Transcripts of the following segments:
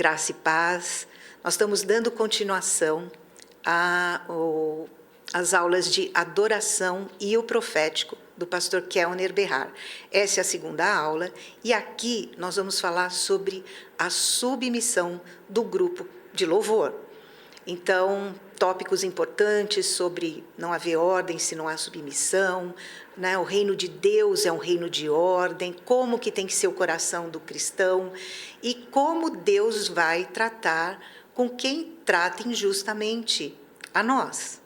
Graça e paz. Nós estamos dando continuação às aulas de adoração e o profético do pastor Kelner Behar. Essa é a segunda aula e aqui nós vamos falar sobre a submissão do grupo de louvor. Então, tópicos importantes sobre não haver ordem se não há submissão, né? O reino de Deus é um reino de ordem, como que tem que ser o coração do cristão e como Deus vai tratar com quem trata injustamente a nós.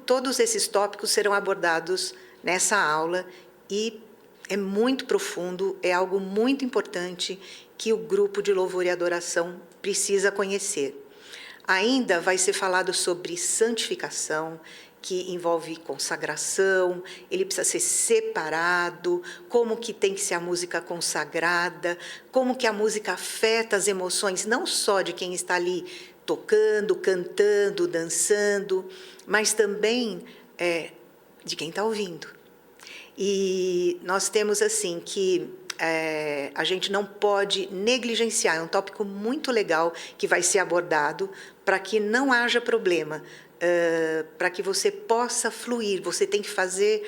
Todos esses tópicos serão abordados nessa aula e é muito profundo, é algo muito importante que o grupo de louvor e adoração precisa conhecer. Ainda vai ser falado sobre santificação, que envolve consagração, ele precisa ser separado, como que tem que ser a música consagrada, como que a música afeta as emoções, não só de quem está ali tocando, cantando, dançando, mas também de quem está ouvindo. E nós temos assim que a gente não pode negligenciar, é um tópico muito legal que vai ser abordado para que não haja problema, para que você possa fluir, você tem que fazer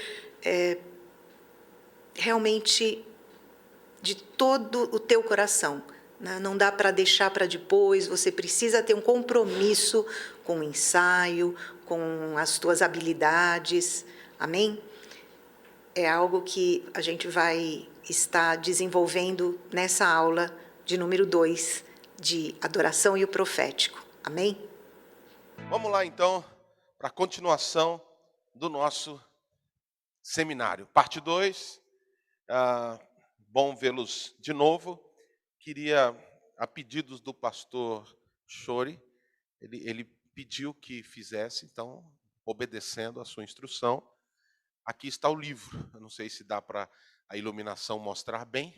realmente de todo o teu coração, né? Não dá para deixar para depois, você precisa ter um compromisso com o ensaio, com as tuas habilidades, amém? É algo que a gente vai estar desenvolvendo nessa aula de número 2, de adoração e o profético. Amém? Vamos lá, então, para a continuação do nosso seminário. Parte 2. Bom vê-los de novo. Queria, a pedidos do pastor Chori, ele pediu que fizesse, então, obedecendo a sua instrução. Aqui está o livro. Eu não sei se dá para a iluminação mostrar bem,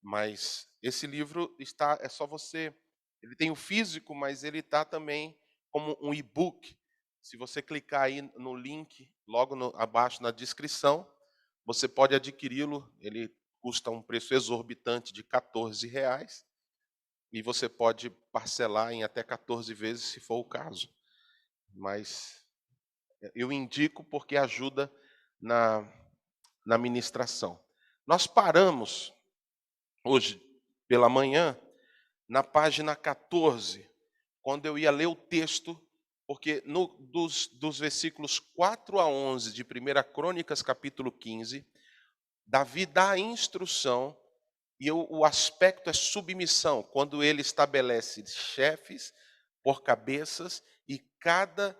mas esse livro está, é só você. Ele tem o físico, mas ele está também como um e-book. Se você clicar aí no link, logo abaixo na descrição, você pode adquiri-lo. Ele custa um preço exorbitante de R$14 e você pode parcelar em até 14 vezes, se for o caso. Mas eu indico porque ajuda na ministração. Nós paramos hoje pela manhã na página 14, quando eu ia ler o texto, porque dos versículos 4 a 11 de 1 Crônicas, capítulo 15, Davi dá a instrução, e o aspecto é submissão, quando ele estabelece chefes por cabeças, e cada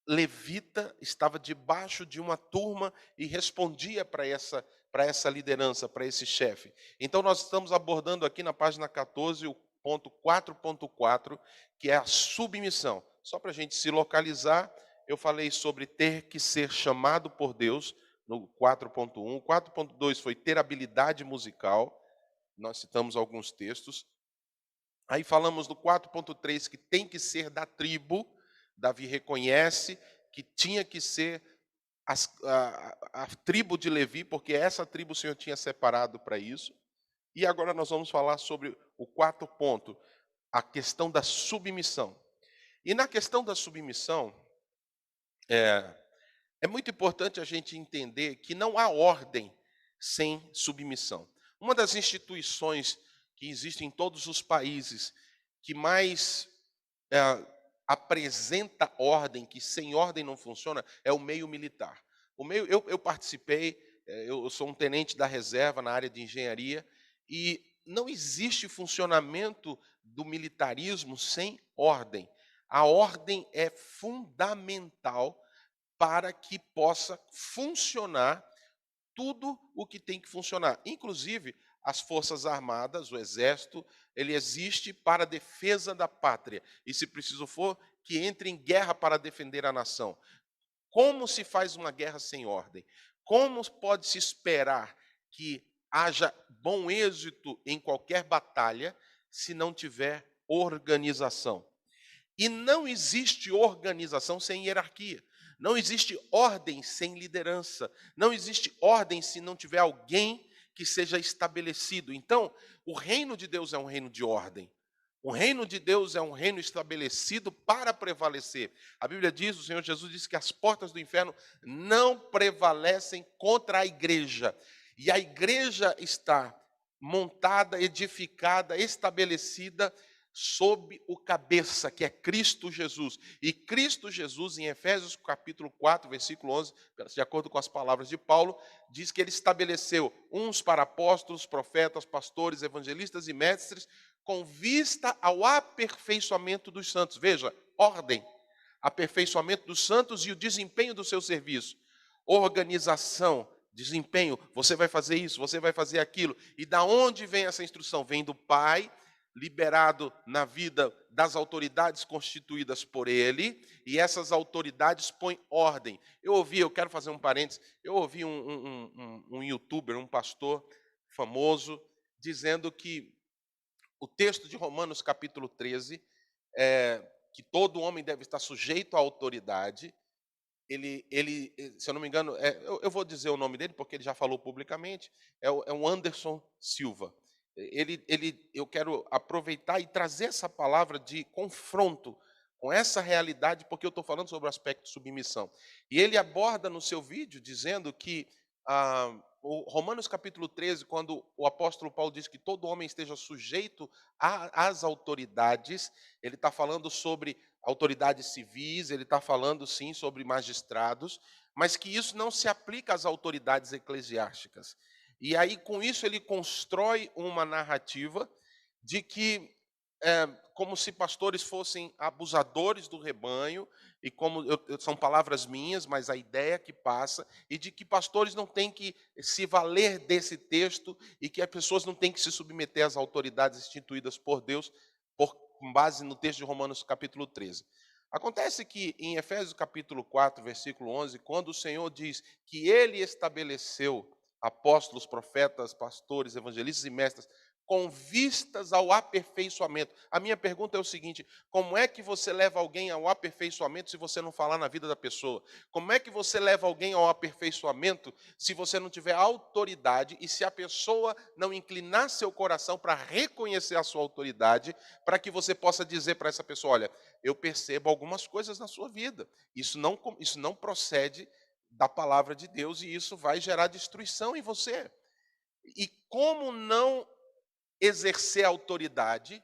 levita estava debaixo de uma turma e respondia para essa liderança, para esse chefe. Então nós estamos abordando aqui na página 14 o ponto 4.4, que é a submissão. Só para a gente se localizar, eu falei sobre ter que ser chamado por Deus no 4.1. O 4.2 foi ter habilidade musical. Nós citamos alguns textos. Aí falamos no 4.3 que tem que ser da tribo. Davi reconhece que tinha que ser a tribo de Levi, porque essa tribo o Senhor tinha separado para isso. E agora nós vamos falar sobre o quarto ponto, a questão da submissão. E na questão da submissão, é muito importante a gente entender que não há ordem sem submissão. Uma das instituições que existem em todos os países que mais apresenta ordem, que sem ordem não funciona, é o meio militar. Eu participei, eu sou um tenente da reserva na área de engenharia, e não existe funcionamento do militarismo sem ordem. A ordem é fundamental para que possa funcionar tudo o que tem que funcionar. Inclusive, as Forças Armadas, o Exército, ele existe para a defesa da pátria. E, se preciso for, que entre em guerra para defender a nação. Como se faz uma guerra sem ordem? Como pode se esperar que haja bom êxito em qualquer batalha se não tiver organização? E não existe organização sem hierarquia. Não existe ordem sem liderança. Não existe ordem se não tiver alguém que seja estabelecido. Então, o reino de Deus é um reino de ordem. O reino de Deus é um reino estabelecido para prevalecer. A Bíblia diz, o Senhor Jesus disse que as portas do inferno não prevalecem contra a igreja. E a igreja está montada, edificada, estabelecida sob o cabeça, que é Cristo Jesus. E Cristo Jesus, em Efésios capítulo 4, versículo 11, de acordo com as palavras de Paulo, diz que ele estabeleceu uns para apóstolos, profetas, pastores, evangelistas e mestres, com vista ao aperfeiçoamento dos santos. Veja, ordem, aperfeiçoamento dos santos e o desempenho do seu serviço. Organização, desempenho, você vai fazer isso, você vai fazer aquilo. E da onde vem essa instrução? Vem do Pai, liberado na vida das autoridades constituídas por ele, e essas autoridades põem ordem. Eu quero fazer um parênteses, eu ouvi um youtuber, um pastor famoso, dizendo que o texto de Romanos capítulo 13, que todo homem deve estar sujeito à autoridade, ele, se eu não me engano, eu vou dizer o nome dele porque ele já falou publicamente, é o Anderson Silva. Eu quero aproveitar e trazer essa palavra de confronto com essa realidade, porque eu estou falando sobre o aspecto de submissão. E ele aborda no seu vídeo dizendo que o Romanos capítulo 13, quando o apóstolo Paulo diz que todo homem esteja sujeito às autoridades, ele está falando sobre autoridades civis, ele está falando sim sobre magistrados, mas que isso não se aplica às autoridades eclesiásticas. E aí, com isso, ele constrói uma narrativa de que, como se pastores fossem abusadores do rebanho, e como são palavras minhas, mas a ideia que passa, e de que pastores não têm que se valer desse texto, e que as pessoas não têm que se submeter às autoridades instituídas por Deus, com base no texto de Romanos capítulo 13. Acontece que em Efésios capítulo 4, versículo 11, quando o Senhor diz que ele estabeleceu apóstolos, profetas, pastores, evangelistas e mestres, com vistas ao aperfeiçoamento. A minha pergunta é o seguinte: como é que você leva alguém ao aperfeiçoamento se você não falar na vida da pessoa? Como é que você leva alguém ao aperfeiçoamento se você não tiver autoridade e se a pessoa não inclinar seu coração para reconhecer a sua autoridade, para que você possa dizer para essa pessoa: olha, eu percebo algumas coisas na sua vida, isso não procede da palavra de Deus e isso vai gerar destruição em você. E como não exercer autoridade,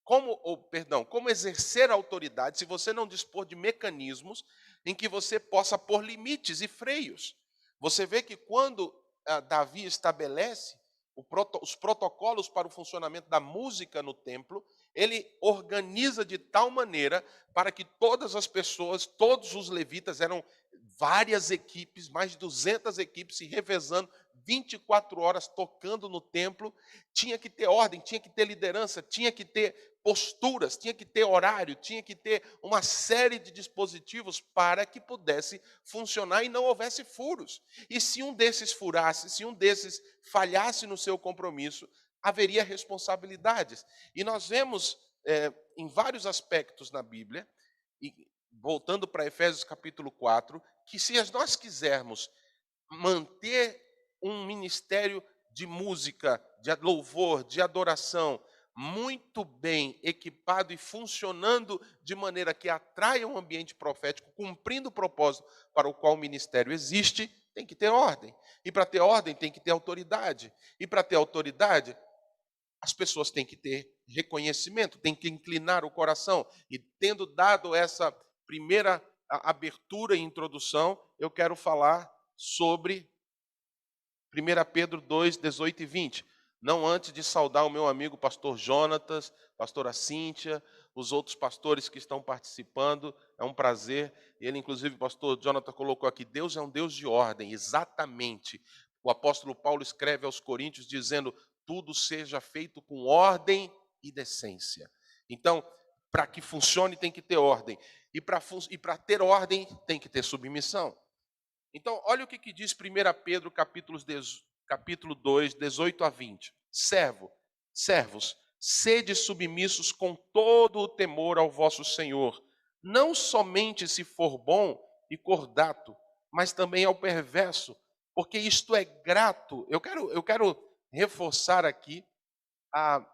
como exercer autoridade se você não dispor de mecanismos em que você possa pôr limites e freios? Você vê que quando Davi estabelece os protocolos para o funcionamento da música no templo, ele organiza de tal maneira para que todas as pessoas, todos os levitas, eram várias equipes, mais de 200 equipes se revezando 24 horas tocando no templo. Tinha que ter ordem, tinha que ter liderança, tinha que ter posturas, tinha que ter horário, tinha que ter uma série de dispositivos para que pudesse funcionar e não houvesse furos. E se um desses furasse, se um desses falhasse no seu compromisso, haveria responsabilidades. E nós vemos em vários aspectos na Bíblia, e voltando para Efésios capítulo 4, que se nós quisermos manter um ministério de música, de louvor, de adoração, muito bem equipado e funcionando de maneira que atraia um ambiente profético, cumprindo o propósito para o qual o ministério existe, tem que ter ordem. E para ter ordem tem que ter autoridade. E para ter autoridade, as pessoas têm que ter reconhecimento, têm que inclinar o coração. E tendo dado essa primeira abertura e introdução, eu quero falar sobre 1 Pedro 2, 18 e 20. Não antes de saudar o meu amigo pastor Jonatas, pastora Cíntia, os outros pastores que estão participando, é um prazer. Ele, inclusive, o pastor Jonatas colocou aqui, Deus é um Deus de ordem, exatamente. O apóstolo Paulo escreve aos Coríntios dizendo, tudo seja feito com ordem e decência. Então, para que funcione tem que ter ordem. E para ter ordem tem que ter submissão. Então, olha o que diz 1 Pedro, capítulo 2, 18 a 20. Servos, sede submissos com todo o temor ao vosso Senhor, não somente se for bom e cordato, mas também ao perverso, porque isto é grato. Eu quero reforçar aqui a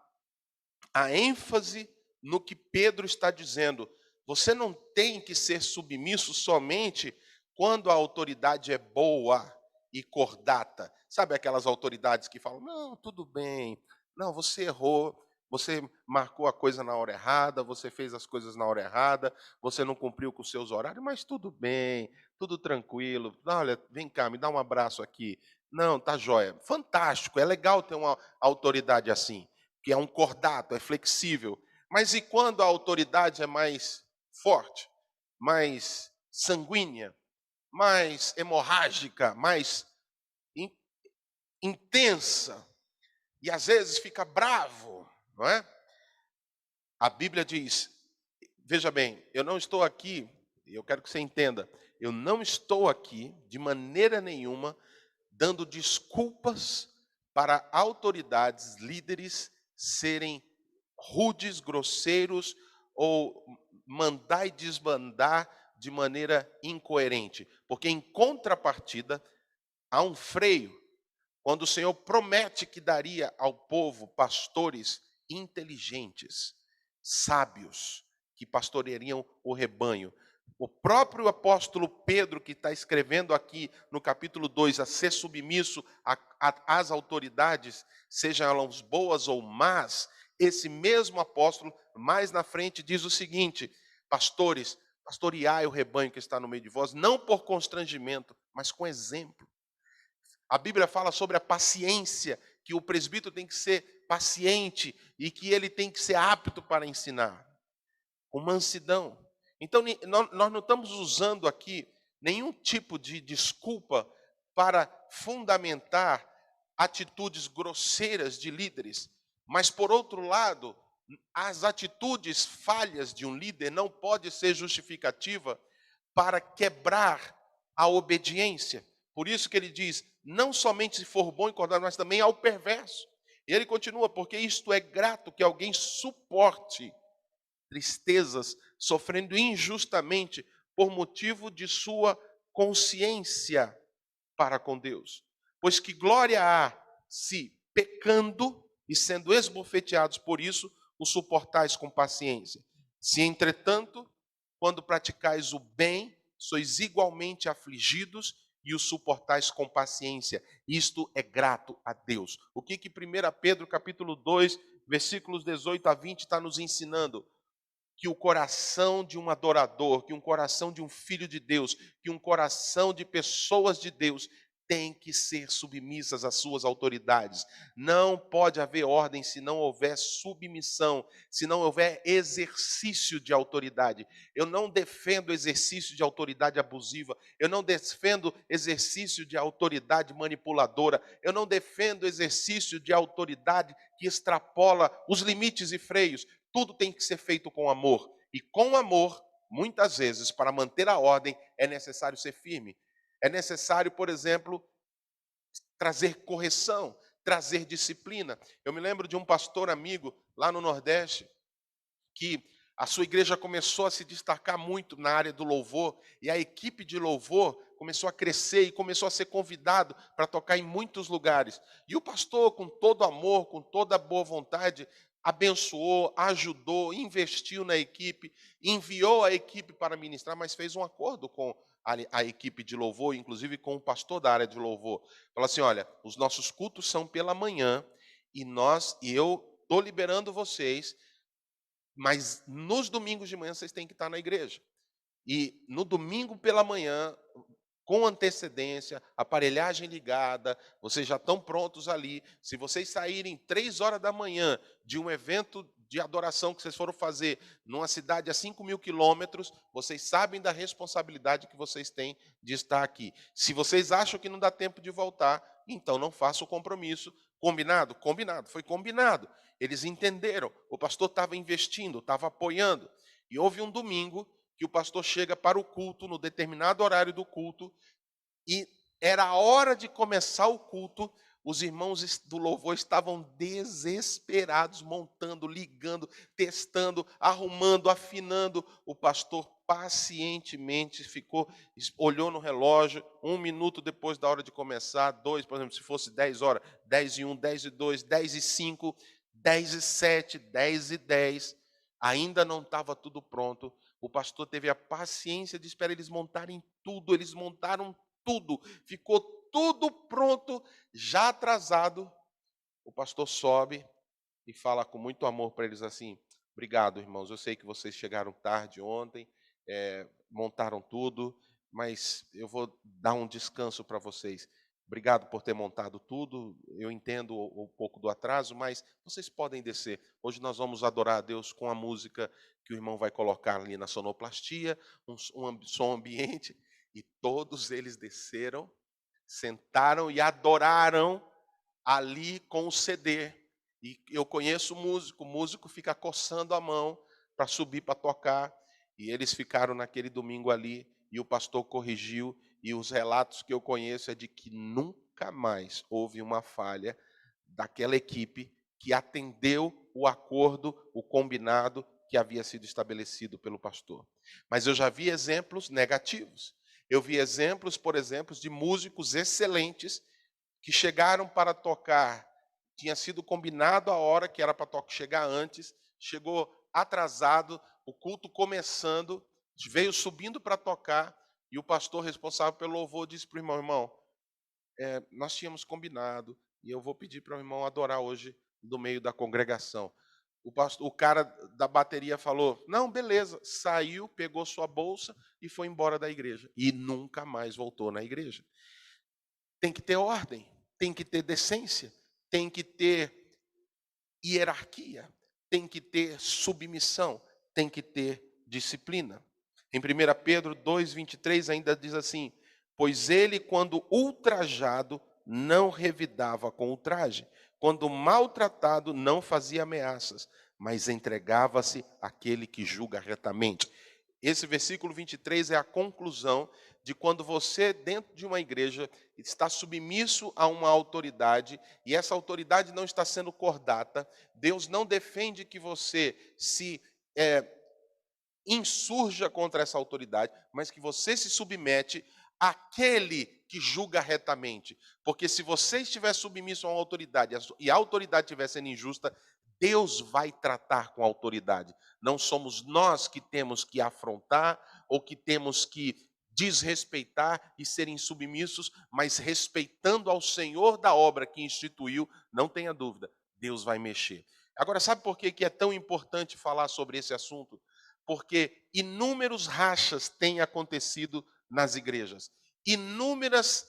ênfase no que Pedro está dizendo. Você não tem que ser submisso somente quando a autoridade é boa e cordata. Sabe aquelas autoridades que falam: não, tudo bem, não, você errou, você marcou a coisa na hora errada, você fez as coisas na hora errada, você não cumpriu com os seus horários, mas tudo bem, tudo tranquilo. Olha, vem cá, me dá um abraço aqui. Não, tá jóia. Fantástico, é legal ter uma autoridade assim, que é um cordato, é flexível. Mas e quando a autoridade é mais forte, mais sanguínea, mais hemorrágica, mais in- intensa, e às vezes fica bravo, não é? A Bíblia diz, veja bem, eu não estou aqui, e eu quero que você entenda, eu não estou aqui de maneira nenhuma dando desculpas para autoridades, líderes serem rudes, grosseiros ou mandar e desbandar de maneira incoerente, porque em contrapartida há um freio. Quando o Senhor promete que daria ao povo pastores inteligentes, sábios, que pastoreariam o rebanho. O próprio apóstolo Pedro, que está escrevendo aqui no capítulo 2, a ser submisso às autoridades, sejam elas boas ou más, esse mesmo apóstolo, mais na frente, diz o seguinte: pastores, pastoreai o rebanho que está no meio de vós, não por constrangimento, mas com exemplo. A Bíblia fala sobre a paciência, que o presbítero tem que ser paciente e que ele tem que ser apto para ensinar, com mansidão. Então, nós não estamos usando aqui nenhum tipo de desculpa para fundamentar atitudes grosseiras de líderes, mas, por outro lado, as atitudes falhas de um líder não pode ser justificativa para quebrar a obediência. Por isso que ele diz, não somente se for bom e cordato, mas também ao perverso. E ele continua, porque isto é grato que alguém suporte tristezas, sofrendo injustamente por motivo de sua consciência para com Deus. Pois que glória há se, pecando e sendo esbofeteados por isso, o suportais com paciência. Se, entretanto, quando praticais o bem, sois igualmente afligidos e o suportais com paciência. Isto é grato a Deus. O que 1 Pedro capítulo 2, versículos 18 a 20 está nos ensinando? Que o coração de um adorador, que um coração de um filho de Deus, que um coração de pessoas de Deus tem que ser submissas às suas autoridades. Não pode haver ordem se não houver submissão, se não houver exercício de autoridade. Eu não defendo exercício de autoridade abusiva, eu não defendo exercício de autoridade manipuladora, eu não defendo exercício de autoridade que extrapola os limites e freios. Tudo tem que ser feito com amor. E com amor, muitas vezes, para manter a ordem, é necessário ser firme. É necessário, por exemplo, trazer correção, trazer disciplina. Eu me lembro de um pastor amigo lá no Nordeste que a sua igreja começou a se destacar muito na área do louvor, e a equipe de louvor começou a crescer e começou a ser convidado para tocar em muitos lugares. E o pastor, com todo amor, com toda boa vontade, abençoou, ajudou, investiu na equipe, enviou a equipe para ministrar, mas fez um acordo com a equipe de louvor, inclusive com o pastor da área de louvor. Falou assim: olha, os nossos cultos são pela manhã e eu estou liberando vocês, mas nos domingos de manhã vocês têm que estar na igreja. E no domingo pela manhã, com antecedência, aparelhagem ligada, vocês já estão prontos ali. Se vocês saírem 3 horas da manhã de um evento de adoração que vocês foram fazer numa cidade a 5.000 quilômetros, vocês sabem da responsabilidade que vocês têm de estar aqui. Se vocês acham que não dá tempo de voltar, então não faça o compromisso. Combinado? Combinado. Foi combinado. Eles entenderam. O pastor estava investindo, estava apoiando. E houve um domingo que o pastor chega para o culto, no determinado horário do culto, e era a hora de começar o culto, os irmãos do louvor estavam desesperados, montando, ligando, testando, arrumando, afinando. O pastor pacientemente ficou, olhou no relógio, 1 minuto depois da hora de começar, 2, por exemplo, se fosse 10 horas, 10 e 1, 10 e 2, 10 e 5, 10 e 7, 10 e 10. Ainda não estava tudo pronto. O pastor teve a paciência de esperar eles montarem tudo. Eles montaram tudo. Ficou tudo pronto, já atrasado. O pastor sobe e fala com muito amor para eles assim: obrigado, irmãos. Eu sei que vocês chegaram tarde ontem, montaram tudo, mas eu vou dar um descanso para vocês. Obrigado por ter montado tudo. Eu entendo um pouco do atraso, mas vocês podem descer. Hoje nós vamos adorar a Deus com a música que o irmão vai colocar ali na sonoplastia, um som ambiente. E todos eles desceram, sentaram e adoraram ali com o CD. E eu conheço o músico fica coçando a mão para subir para tocar. E eles ficaram naquele domingo ali, e o pastor corrigiu, e os relatos que eu conheço é de que nunca mais houve uma falha daquela equipe que atendeu o acordo, o combinado que havia sido estabelecido pelo pastor. Mas eu já vi exemplos negativos. Eu vi exemplos, por exemplo, de músicos excelentes que chegaram para tocar, tinha sido combinado a hora que era para chegar antes, chegou atrasado, o culto começando, veio subindo para tocar, e o pastor responsável pelo louvor disse para o irmão, nós tínhamos combinado, e eu vou pedir para o irmão adorar hoje no meio da congregação. O cara da bateria falou, não, beleza, saiu, pegou sua bolsa e foi embora da igreja. E nunca mais voltou na igreja. Tem que ter ordem, tem que ter decência, tem que ter hierarquia, tem que ter submissão, tem que ter disciplina. Em 1 Pedro 2,23 ainda diz assim, pois ele, quando ultrajado, não revidava com ultraje, quando maltratado, não fazia ameaças, mas entregava-se àquele que julga retamente. Esse versículo 23 é a conclusão de quando você, dentro de uma igreja, está submisso a uma autoridade e essa autoridade não está sendo cordata, Deus não defende que você se insurja contra essa autoridade, mas que você se submete àquele que julga retamente. Porque se você estiver submisso a uma autoridade e a autoridade estiver sendo injusta, Deus vai tratar com a autoridade. Não somos nós que temos que afrontar ou que temos que desrespeitar e serem submissos, mas respeitando ao Senhor da obra que instituiu, não tenha dúvida, Deus vai mexer. Agora, sabe por que é tão importante falar sobre esse assunto? Porque inúmeros rachas têm acontecido nas igrejas, inúmeras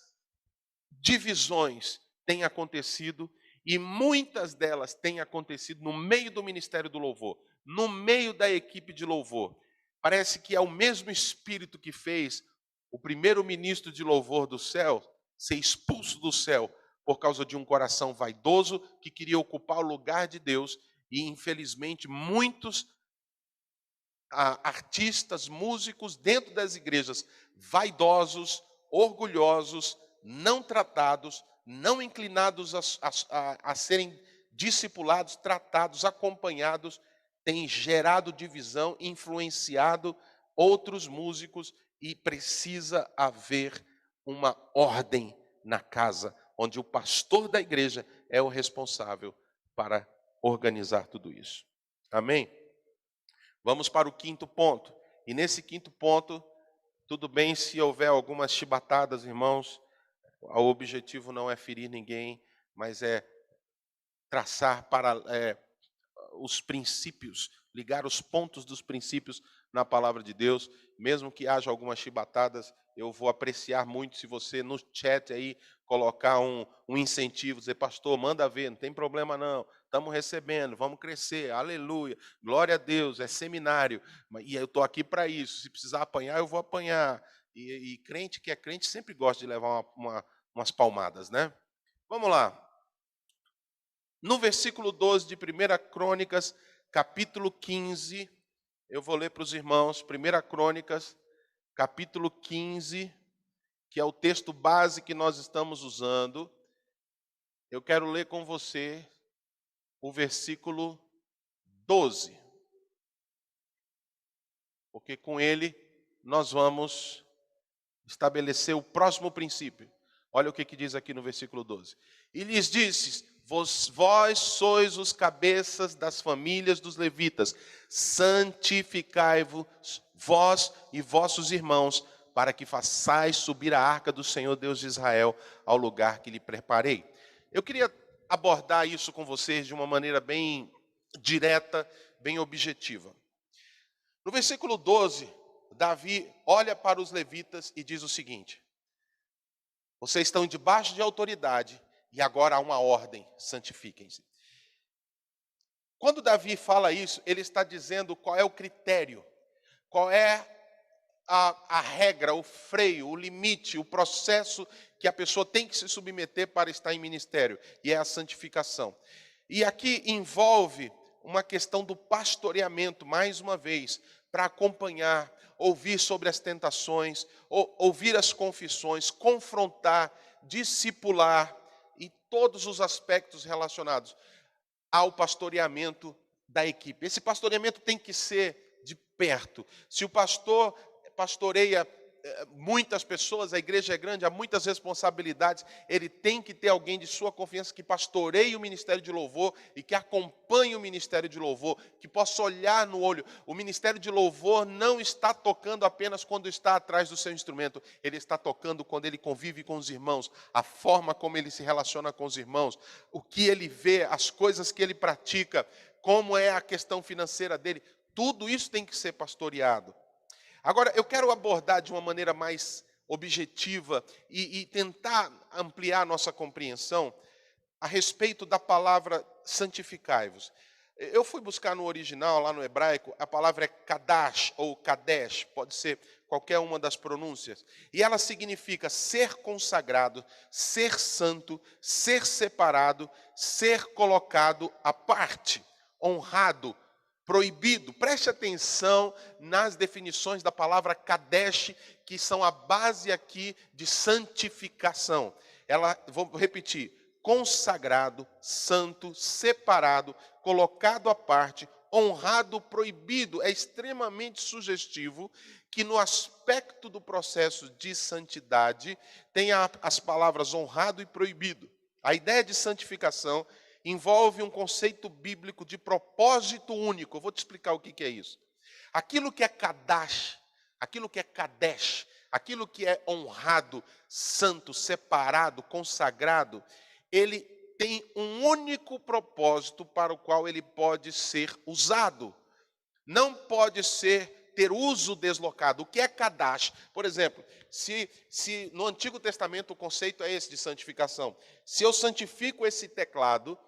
divisões têm acontecido e muitas delas têm acontecido no meio do ministério do louvor, no meio da equipe de louvor. Parece que é o mesmo Espírito que fez o primeiro ministro de louvor do céu ser expulso do céu por causa de um coração vaidoso que queria ocupar o lugar de Deus e, infelizmente, muitos artistas, músicos dentro das igrejas vaidosos, orgulhosos, não tratados, não inclinados a serem discipulados, tratados, acompanhados, têm gerado divisão, influenciado outros músicos e precisa haver uma ordem na casa, onde o pastor da igreja é o responsável para organizar tudo isso. Amém? Vamos para o quinto ponto. E nesse quinto ponto, tudo bem se houver algumas chibatadas, irmãos. O objetivo não é ferir ninguém, mas é traçar para os princípios, ligar os pontos dos princípios na palavra de Deus. Mesmo que haja algumas chibatadas, eu vou apreciar muito se você no chat aí colocar um incentivo, dizer, pastor, manda ver, não tem problema não, estamos recebendo, vamos crescer, aleluia, glória a Deus, é seminário, e eu estou aqui para isso, se precisar apanhar, eu vou apanhar. E crente que é crente sempre gosta de levar umas palmadas, né? Vamos lá. No versículo 12 de 1 Crônicas, capítulo 15, eu vou ler para os irmãos, 1 Crônicas, capítulo 15, que é o texto base que nós estamos usando. Eu quero ler com você o versículo 12, porque com ele nós vamos estabelecer o próximo princípio. Olha o que diz aqui no versículo 12. E lhes disse: vós sois os cabeças das famílias dos levitas, santificai-vos vós e vossos irmãos, para que façais subir a arca do Senhor Deus de Israel ao lugar que lhe preparei. Eu queria abordar isso com vocês de uma maneira bem direta, bem objetiva. No versículo 12, Davi olha para os levitas e diz o seguinte: vocês estão debaixo de autoridade e agora há uma ordem, santifiquem-se. Quando Davi fala isso, ele está dizendo qual é o critério, qual é a regra, o freio, o limite, o processo que a pessoa tem que se submeter para estar em ministério, e é a santificação. E aqui envolve uma questão do pastoreamento, mais uma vez, para acompanhar, ouvir sobre as tentações, ouvir as confissões, confrontar, discipular e todos os aspectos relacionados ao pastoreamento da equipe. Esse pastoreamento tem que ser de perto. Se o pastor pastoreia muitas pessoas, a igreja é grande, há muitas responsabilidades, ele tem que ter alguém de sua confiança que pastoreie o ministério de louvor e que acompanhe o ministério de louvor, que possa olhar no olho. O ministério de louvor não está tocando apenas quando está atrás do seu instrumento, ele está tocando quando ele convive com os irmãos, a forma como ele se relaciona com os irmãos, o que ele vê, as coisas que ele pratica, como é a questão financeira dele, tudo isso tem que ser pastoreado. Agora, eu quero abordar de uma maneira mais objetiva e tentar ampliar a nossa compreensão a respeito da palavra santificai-vos. Eu fui buscar no original, lá no hebraico, a palavra é kadash ou kadesh, pode ser qualquer uma das pronúncias. E ela significa ser consagrado, ser santo, ser separado, ser colocado à parte, honrado, proibido. Preste atenção nas definições da palavra kadesh, que são a base aqui de santificação. Vou repetir, consagrado, santo, separado, colocado à parte, honrado, proibido. É extremamente sugestivo que no aspecto do processo de santidade tenha as palavras honrado e proibido. A ideia de santificação envolve um conceito bíblico de propósito único. Eu vou te explicar o que é isso. Aquilo que é kadash, aquilo que é kadesh, aquilo que é honrado, santo, separado, consagrado, ele tem um único propósito para o qual ele pode ser usado. Não pode ter uso deslocado. O que é kadash? Por exemplo, se no Antigo Testamento o conceito é esse de santificação. Se eu santifico esse teclado,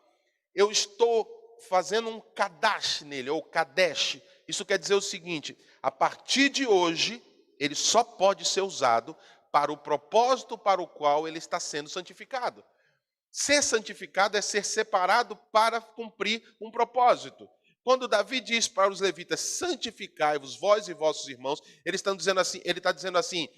eu estou fazendo um kadash nele, ou kadesh. Isso quer dizer o seguinte: a partir de hoje, ele só pode ser usado para o propósito para o qual ele está sendo santificado. Ser santificado é ser separado para cumprir um propósito. Quando Davi diz para os levitas, santificai-vos vós e vossos irmãos, ele está dizendo assim,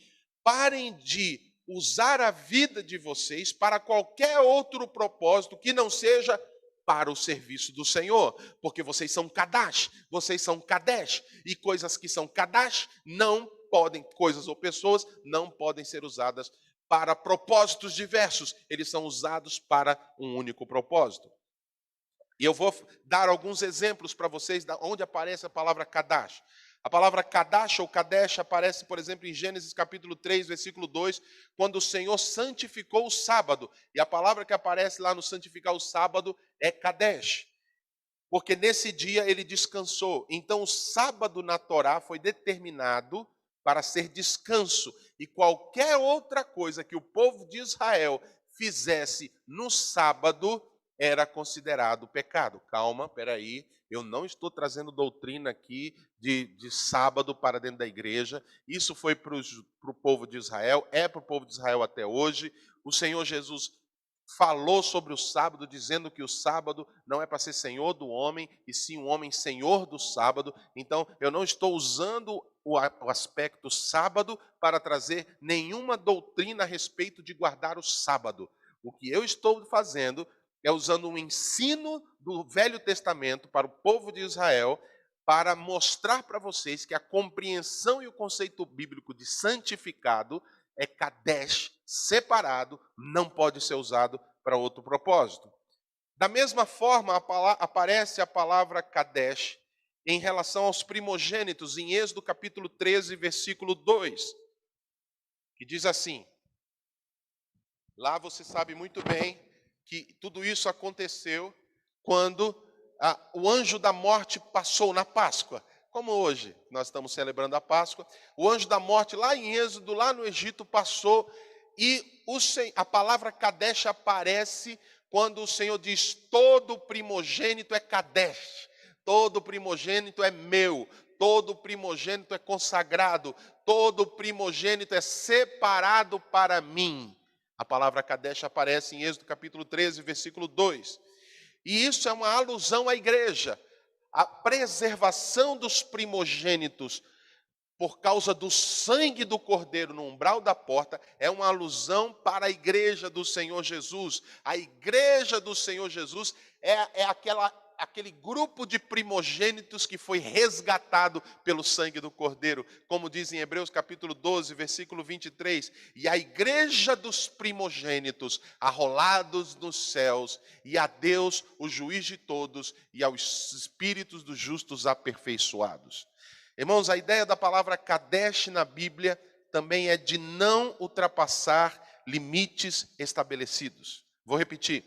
parem de usar a vida de vocês para qualquer outro propósito que não seja para o serviço do Senhor, porque vocês são kadash, vocês são kadesh, e coisas que são kadash não podem, coisas ou pessoas não podem ser usadas para propósitos diversos, eles são usados para um único propósito. E eu vou dar alguns exemplos para vocês de onde aparece a palavra kadash. A palavra kadash ou kadesh aparece, por exemplo, em Gênesis capítulo 3, versículo 2, quando o Senhor santificou o sábado. E a palavra que aparece lá no santificar o sábado é kadesh. Porque nesse dia ele descansou. Então o sábado na Torá foi determinado para ser descanso. E qualquer outra coisa que o povo de Israel fizesse no sábado era considerado pecado. Calma, peraí. Eu não estou trazendo doutrina aqui de sábado para dentro da igreja. Isso foi para o povo de Israel, é para o povo de Israel até hoje. O Senhor Jesus falou sobre o sábado, dizendo que o sábado não é para ser senhor do homem, e sim o homem senhor do sábado. Então, eu não estou usando o aspecto sábado para trazer nenhuma doutrina a respeito de guardar o sábado. O que eu estou fazendo é usando um ensino do Velho Testamento para o povo de Israel, para mostrar para vocês que a compreensão e o conceito bíblico de santificado é Kadesh, separado, não pode ser usado para outro propósito. Da mesma forma, aparece a palavra Kadesh em relação aos primogênitos, em Êxodo capítulo 13, versículo 2, que diz assim: lá você sabe muito bem que tudo isso aconteceu quando o anjo da morte passou na Páscoa. Como hoje nós estamos celebrando a Páscoa, o anjo da morte lá em Êxodo, lá no Egito, passou e a palavra Kadesh aparece quando o Senhor diz: todo primogênito é Kadesh, todo primogênito é meu, todo primogênito é consagrado, todo primogênito é separado para mim. A palavra Kadesh aparece em Êxodo capítulo 13, versículo 2. E isso é uma alusão à igreja. A preservação dos primogênitos por causa do sangue do Cordeiro no umbral da porta é uma alusão para a igreja do Senhor Jesus. A igreja do Senhor Jesus é aquele grupo de primogênitos que foi resgatado pelo sangue do Cordeiro, como diz em Hebreus capítulo 12, versículo 23, e a igreja dos primogênitos arrolados nos céus, e a Deus, o juiz de todos, e aos espíritos dos justos aperfeiçoados. Irmãos, a ideia da palavra Kadesh na Bíblia também é de não ultrapassar limites estabelecidos. Vou repetir.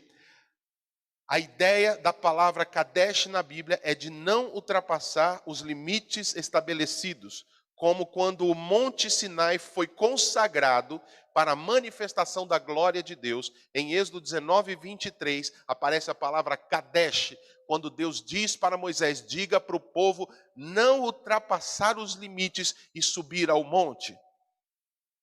A ideia da palavra Kadesh na Bíblia é de não ultrapassar os limites estabelecidos, como quando o Monte Sinai foi consagrado para a manifestação da glória de Deus. Em Êxodo 19, 23, aparece a palavra Kadesh, quando Deus diz para Moisés: diga para o povo não ultrapassar os limites e subir ao monte.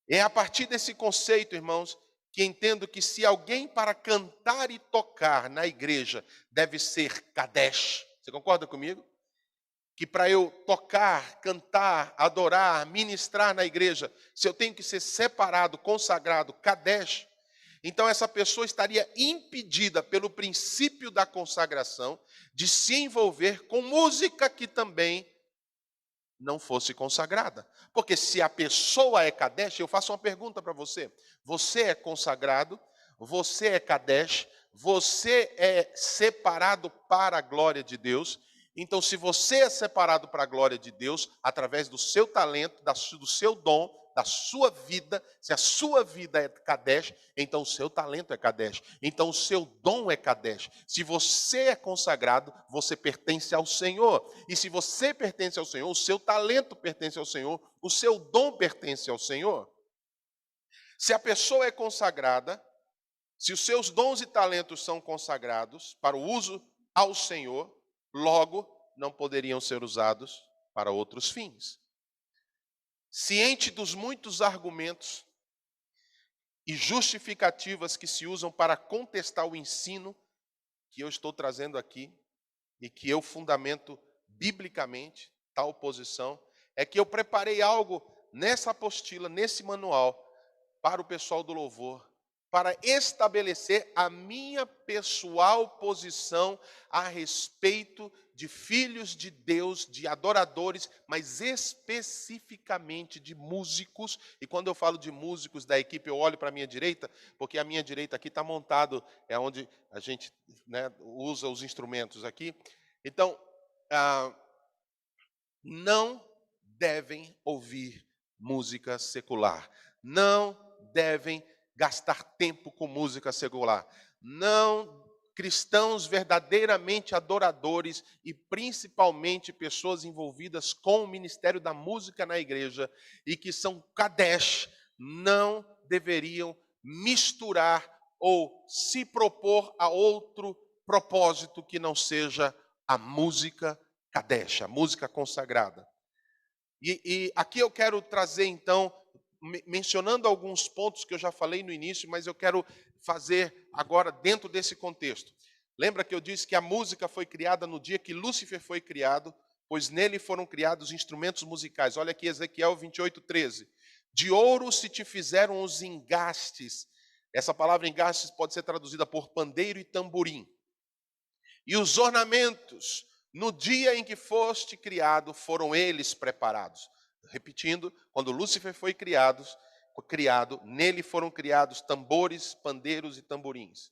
É a partir desse conceito, irmãos, que entendo que se alguém para cantar e tocar na igreja deve ser Kadesh. Você concorda comigo? Que para eu tocar, cantar, adorar, ministrar na igreja, se eu tenho que ser separado, consagrado, Kadesh, então essa pessoa estaria impedida pelo princípio da consagração de se envolver com música que também não fosse consagrada. Porque se a pessoa é Kadesh, eu faço uma pergunta para você. Você é consagrado, você é Kadesh, você é separado para a glória de Deus. Então, se você é separado para a glória de Deus, através do seu talento, do seu dom, da sua vida, se a sua vida é Kadesh, então o seu talento é Kadesh, então o seu dom é Kadesh. Se você é consagrado, você pertence ao Senhor. E se você pertence ao Senhor, o seu talento pertence ao Senhor, o seu dom pertence ao Senhor. Se a pessoa é consagrada, se os seus dons e talentos são consagrados para o uso ao Senhor, logo não poderiam ser usados para outros fins. Ciente dos muitos argumentos e justificativas que se usam para contestar o ensino que eu estou trazendo aqui e que eu fundamento biblicamente, tal posição, é que eu preparei algo nessa apostila, nesse manual, para o pessoal do louvor, para estabelecer a minha pessoal posição a respeito de filhos de Deus, de adoradores, mas especificamente de músicos. E quando eu falo de músicos da equipe, eu olho para a minha direita, porque a minha direita aqui está montado, é onde a gente, né, usa os instrumentos aqui. Então, não devem ouvir música secular, não devem gastar tempo com música secular. Não, cristãos verdadeiramente adoradores e principalmente pessoas envolvidas com o ministério da música na igreja e que são Kadesh, não deveriam misturar ou se propor a outro propósito que não seja a música Kadesh, a música consagrada. E aqui eu quero trazer então, mencionando alguns pontos que eu já falei no início, mas eu quero fazer agora dentro desse contexto. Lembra que eu disse que a música foi criada no dia que Lúcifer foi criado, pois nele foram criados instrumentos musicais. Olha aqui Ezequiel 28:13. De ouro se te fizeram os engastes. Essa palavra engastes pode ser traduzida por pandeiro e tamborim. E os ornamentos, no dia em que foste criado, foram eles preparados. Repetindo, quando Lúcifer foi criado, criado, nele foram criados tambores, pandeiros e tamborins.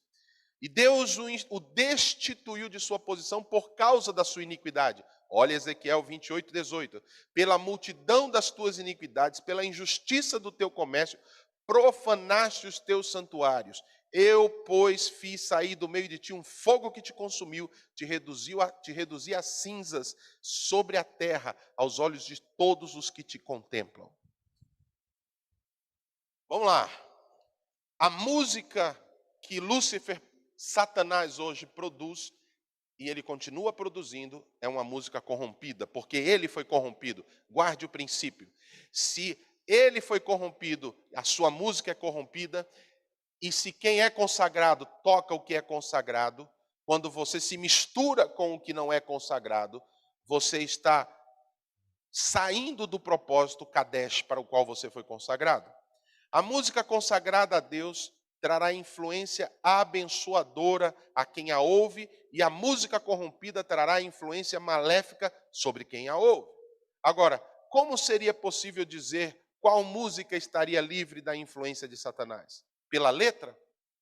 E Deus o destituiu de sua posição por causa da sua iniquidade. Olha Ezequiel 28, 18. Pela multidão das tuas iniquidades, pela injustiça do teu comércio, profanaste os teus santuários. Eu, pois, fiz sair do meio de ti um fogo que te consumiu, te reduzi a cinzas sobre a terra, aos olhos de todos os que te contemplam. Vamos lá. A música que Lúcifer, Satanás hoje produz, e ele continua produzindo, é uma música corrompida, porque ele foi corrompido. Guarde o princípio. Se ele foi corrompido, a sua música é corrompida, e se quem é consagrado toca o que é consagrado, quando você se mistura com o que não é consagrado, você está saindo do propósito Kadesh para o qual você foi consagrado. A música consagrada a Deus trará influência abençoadora a quem a ouve, e a música corrompida trará influência maléfica sobre quem a ouve. Agora, como seria possível dizer qual música estaria livre da influência de Satanás? Pela letra?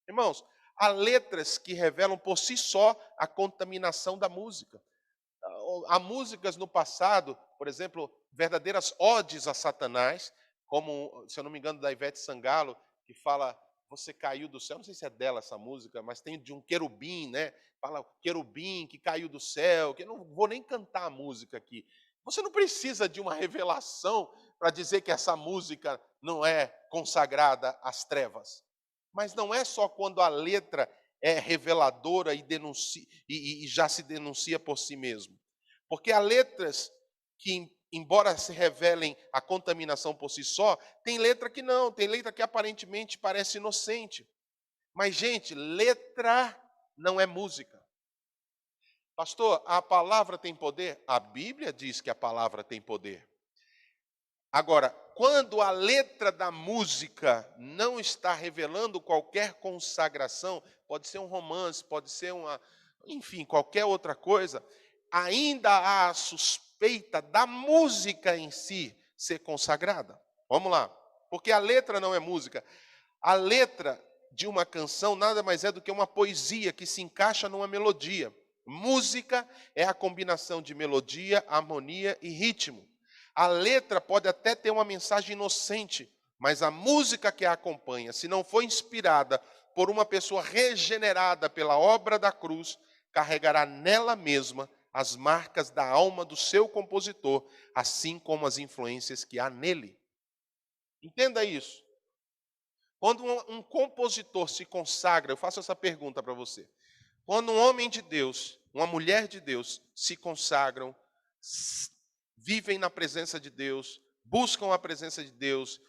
Irmãos, há letras que revelam por si só a contaminação da música. Há músicas no passado, por exemplo, verdadeiras odes a Satanás, como, se eu não me engano, da Ivete Sangalo, que fala, você caiu do céu. Não sei se é dela essa música, mas tem de um querubim, né? Fala, querubim que caiu do céu, que eu não vou nem cantar a música aqui. Você não precisa de uma revelação para dizer que essa música não é consagrada às trevas. Mas não é só quando a letra é reveladora e já se denuncia por si mesmo. Porque há letras que, embora se revelem a contaminação por si só, tem letra que não, tem letra que aparentemente parece inocente. Mas, gente, letra não é música. Pastor, a palavra tem poder? A Bíblia diz que a palavra tem poder. Agora, quando a letra da música não está revelando qualquer consagração, pode ser um romance, pode ser enfim, qualquer outra coisa, ainda há a suspeita da música em si ser consagrada. Vamos lá, porque a letra não é música. A letra de uma canção nada mais é do que uma poesia que se encaixa numa melodia. Música é a combinação de melodia, harmonia e ritmo. A letra pode até ter uma mensagem inocente, mas a música que a acompanha, se não for inspirada por uma pessoa regenerada pela obra da cruz, carregará nela mesma as marcas da alma do seu compositor, assim como as influências que há nele. Entenda isso. Quando um compositor se consagra, eu faço essa pergunta para você. Quando um homem de Deus, uma mulher de Deus se consagram, vivem na presença de Deus, buscam a presença de Deus,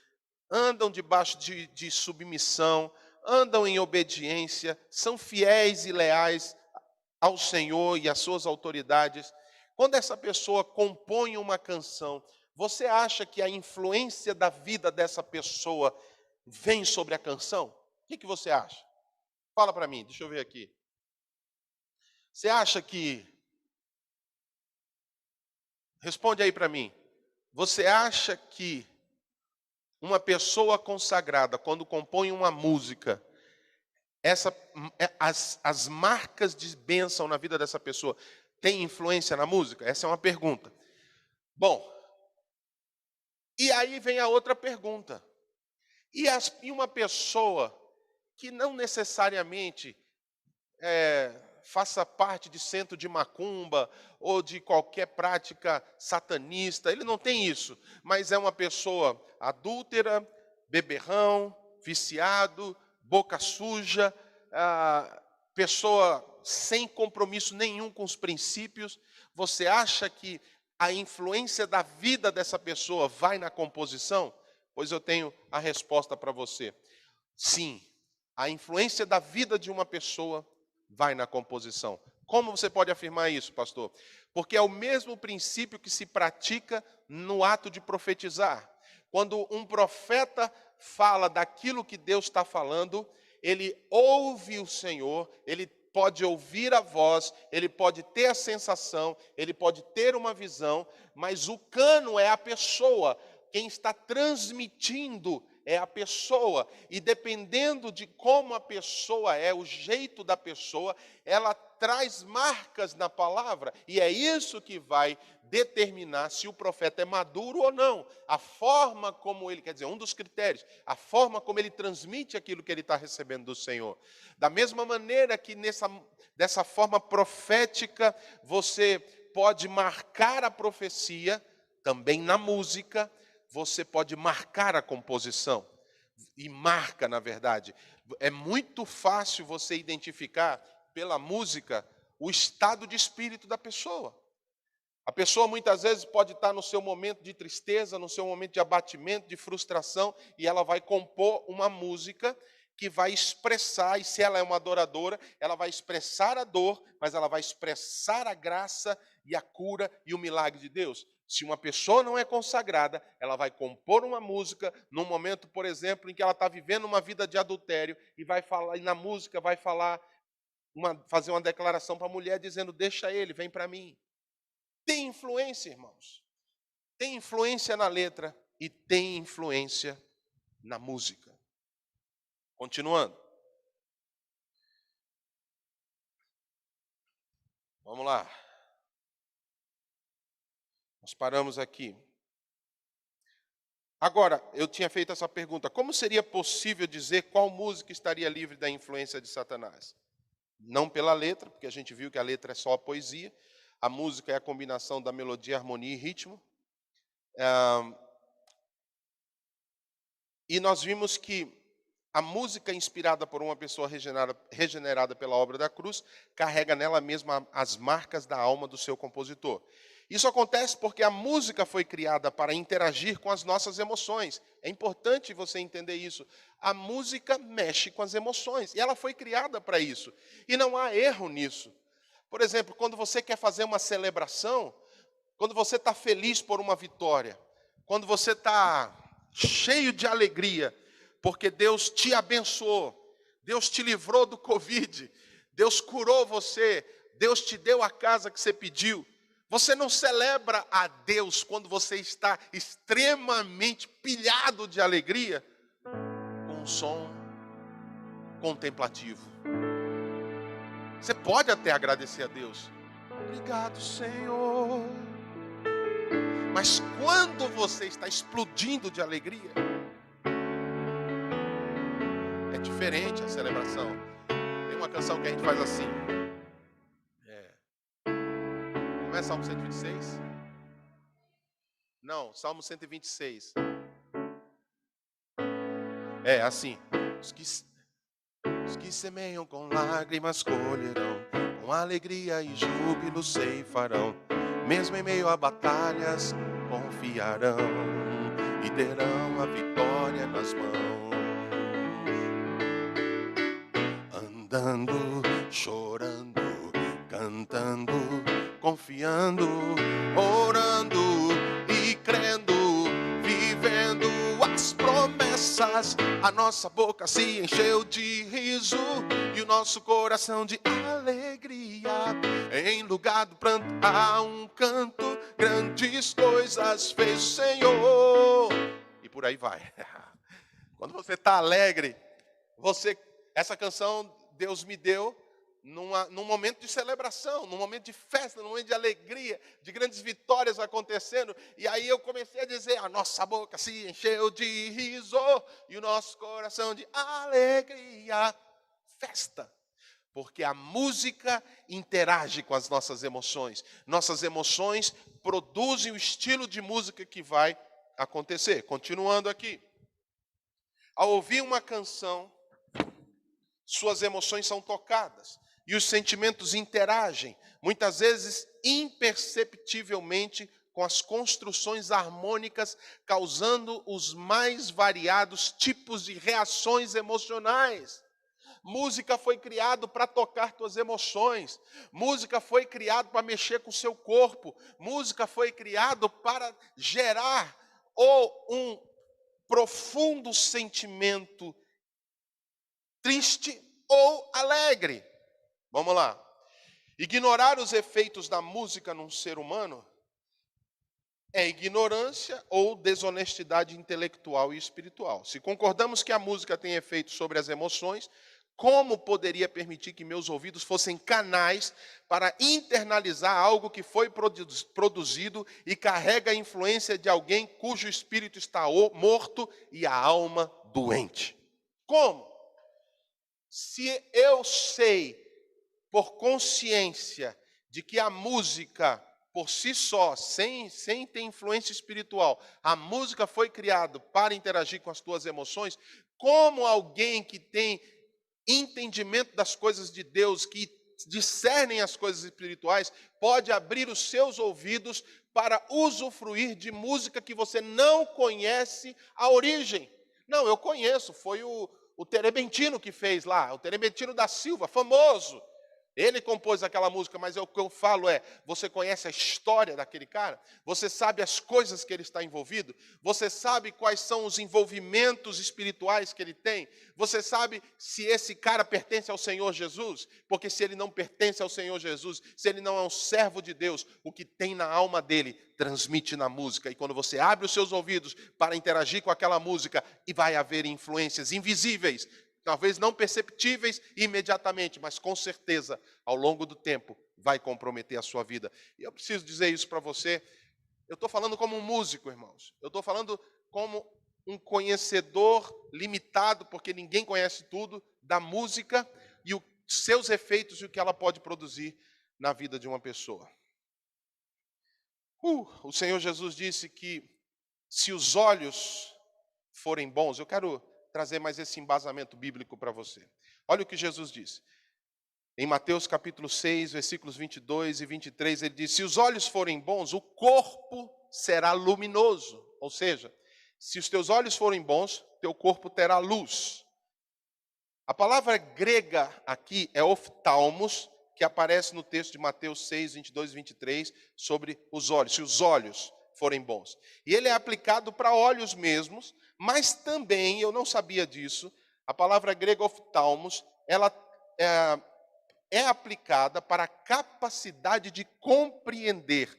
andam debaixo de submissão, andam em obediência, são fiéis e leais ao Senhor e às suas autoridades. Quando essa pessoa compõe uma canção, você acha que a influência da vida dessa pessoa vem sobre a canção? O que você acha? Fala para mim, deixa eu ver aqui. Você acha que... Responde aí para mim. Você acha que uma pessoa consagrada, quando compõe uma música, as marcas de bênção na vida dessa pessoa têm influência na música? Essa é uma pergunta. Bom, e aí vem a outra pergunta. E uma pessoa que não necessariamente faça parte de centro de macumba ou de qualquer prática satanista, ele não tem isso, mas é uma pessoa adúltera, beberrão, viciado, boca suja, pessoa sem compromisso nenhum com os princípios. Você acha que a influência da vida dessa pessoa vai na composição? Pois eu tenho a resposta para você. Sim, a influência da vida de uma pessoa vai na composição. Como você pode afirmar isso, pastor? Porque é o mesmo princípio que se pratica no ato de profetizar. Quando um profeta fala daquilo que Deus está falando, ele ouve o Senhor, ele pode ouvir a voz, ele pode ter a sensação, ele pode ter uma visão, mas o cano é a pessoa, quem está transmitindo é a pessoa. E dependendo de como a pessoa é, o jeito da pessoa, ela traz marcas na palavra. E é isso que vai determinar se o profeta é maduro ou não. A forma como ele, quer dizer, um dos critérios, a forma como ele transmite aquilo que ele está recebendo do Senhor. Da mesma maneira que dessa forma profética, você pode marcar a profecia, também na música, você pode marcar a composição. E marca, na verdade. É muito fácil você identificar, pela música, o estado de espírito da pessoa. A pessoa muitas vezes pode estar no seu momento de tristeza, no seu momento de abatimento, de frustração, e ela vai compor uma música que vai expressar, e se ela é uma adoradora, ela vai expressar a dor, mas ela vai expressar a graça e a cura e o milagre de Deus. Se uma pessoa não é consagrada, ela vai compor uma música num momento, por exemplo, em que ela está vivendo uma vida de adultério e vai falar, e na música vai fazer uma declaração para a mulher dizendo: deixa ele, vem para mim. Tem influência, irmãos. Tem influência na letra e tem influência na música. Continuando. Vamos lá. Nós paramos aqui. Agora, eu tinha feito essa pergunta: como seria possível dizer qual música estaria livre da influência de Satanás? Não pela letra, porque a gente viu que a letra é só a poesia. A música é a combinação da melodia, harmonia e ritmo. E nós vimos que a música inspirada por uma pessoa regenerada pela obra da cruz carrega nela mesma as marcas da alma do seu compositor. Isso acontece porque a música foi criada para interagir com as nossas emoções. É importante você entender isso. A música mexe com as emoções e ela foi criada para isso. E não há erro nisso. Por exemplo, quando você quer fazer uma celebração, quando você está feliz por uma vitória, quando você está cheio de alegria, porque Deus te abençoou, Deus te livrou do Covid, Deus curou você, Deus te deu a casa que você pediu. Você não celebra a Deus quando você está extremamente pilhado de alegria, com um som contemplativo. Você pode até agradecer a Deus. Obrigado, Senhor. Mas quando você está explodindo de alegria, é diferente a celebração. Tem uma canção que a gente faz assim. Não é Salmo 126? Não, Salmo 126. É assim. Os que semeiam com lágrimas colherão, com alegria e júbilo ceifarão. Mesmo em meio a batalhas, confiarão e terão a vitória nas mãos. Andando, chorando, cantando, confiando, orando e crendo, vivendo as promessas. A nossa boca se encheu de riso e o nosso coração de alegria. Em lugar do pranto há um canto, grandes coisas fez o Senhor. E por aí vai. Quando você está alegre, essa canção Deus me deu num momento de celebração, num momento de festa, num momento de alegria, de grandes vitórias acontecendo. E aí eu comecei a dizer: a nossa boca se encheu de riso e o nosso coração de alegria. Festa. Porque a música interage com as nossas emoções. Nossas emoções produzem o estilo de música que vai acontecer. Continuando aqui. Ao ouvir uma canção, suas emoções são tocadas e os sentimentos interagem, muitas vezes imperceptivelmente, com as construções harmônicas, causando os mais variados tipos de reações emocionais. Música foi criado para tocar tuas emoções. Música foi criado para mexer com o seu corpo. Música foi criado para gerar ou um profundo sentimento triste ou alegre. Vamos lá. Ignorar os efeitos da música num ser humano é ignorância ou desonestidade intelectual e espiritual. Se concordamos que a música tem efeito sobre as emoções, como poderia permitir que meus ouvidos fossem canais para internalizar algo que foi produzido e carrega a influência de alguém cujo espírito está morto e a alma doente? Como? Se eu sei, por consciência, de que a música, por si só, sem ter influência espiritual, a música foi criada para interagir com as tuas emoções, como alguém que tem entendimento das coisas de Deus, que discernem as coisas espirituais, pode abrir os seus ouvidos para usufruir de música que você não conhece a origem? Não, eu conheço, foi o Terebentino que fez lá, o Terebentino da Silva, famoso. Ele compôs aquela música, mas o que eu falo é, você conhece a história daquele cara? Você sabe as coisas que ele está envolvido? Você sabe quais são os envolvimentos espirituais que ele tem? Você sabe se esse cara pertence ao Senhor Jesus? Porque se ele não pertence ao Senhor Jesus, se ele não é um servo de Deus, o que tem na alma dele transmite na música. E quando você abre os seus ouvidos para interagir com aquela música, e vai haver influências invisíveis, talvez não perceptíveis imediatamente, mas com certeza, ao longo do tempo, vai comprometer a sua vida. E eu preciso dizer isso para você. Eu estou falando como um músico, irmãos. Eu estou falando como um conhecedor limitado, porque ninguém conhece tudo, da música e os seus efeitos e o que ela pode produzir na vida de uma pessoa. O Senhor Jesus disse que se os olhos forem bons, eu quero trazer mais esse embasamento bíblico para você. Olha o que Jesus disse. Em Mateus capítulo 6, versículos 22 e 23, ele diz: se os olhos forem bons, o corpo será luminoso. Ou seja, se os teus olhos forem bons, teu corpo terá luz. A palavra grega aqui é oftalmos, que aparece no texto de Mateus 6, 22 e 23, sobre os olhos, se os olhos forem bons. E ele é aplicado para olhos mesmos, mas também, eu não sabia disso, a palavra grega oftalmos, ela é aplicada para a capacidade de compreender,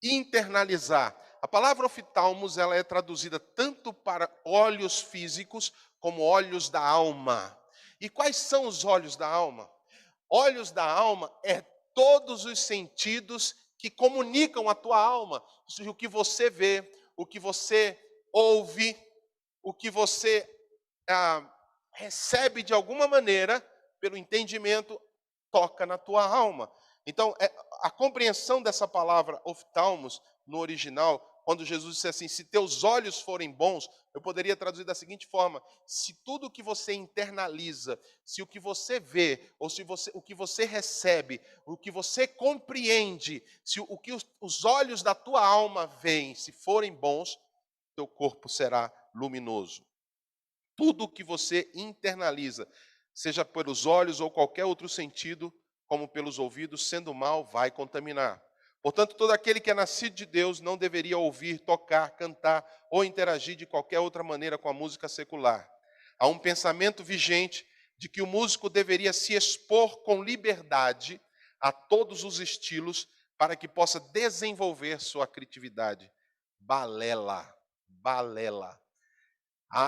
internalizar. A palavra oftalmos, ela é traduzida tanto para olhos físicos como olhos da alma. E quais são os olhos da alma? Olhos da alma é todos os sentidos que comunicam a tua alma. O que você vê, o que você ouve, o que você recebe de alguma maneira, pelo entendimento, toca na tua alma. Então, a compreensão dessa palavra oftalmos, no original, quando Jesus disse assim, se teus olhos forem bons, eu poderia traduzir da seguinte forma: se tudo o que você internaliza, se o que você vê, ou se o que você recebe, o que você compreende, se o que os olhos da tua alma veem, se forem bons, teu corpo será luminoso. Tudo o que você internaliza, seja pelos olhos ou qualquer outro sentido, como pelos ouvidos, sendo mal, vai contaminar. Portanto, todo aquele que é nascido de Deus não deveria ouvir, tocar, cantar ou interagir de qualquer outra maneira com a música secular. Há um pensamento vigente de que o músico deveria se expor com liberdade a todos os estilos para que possa desenvolver sua criatividade. Balela, balela.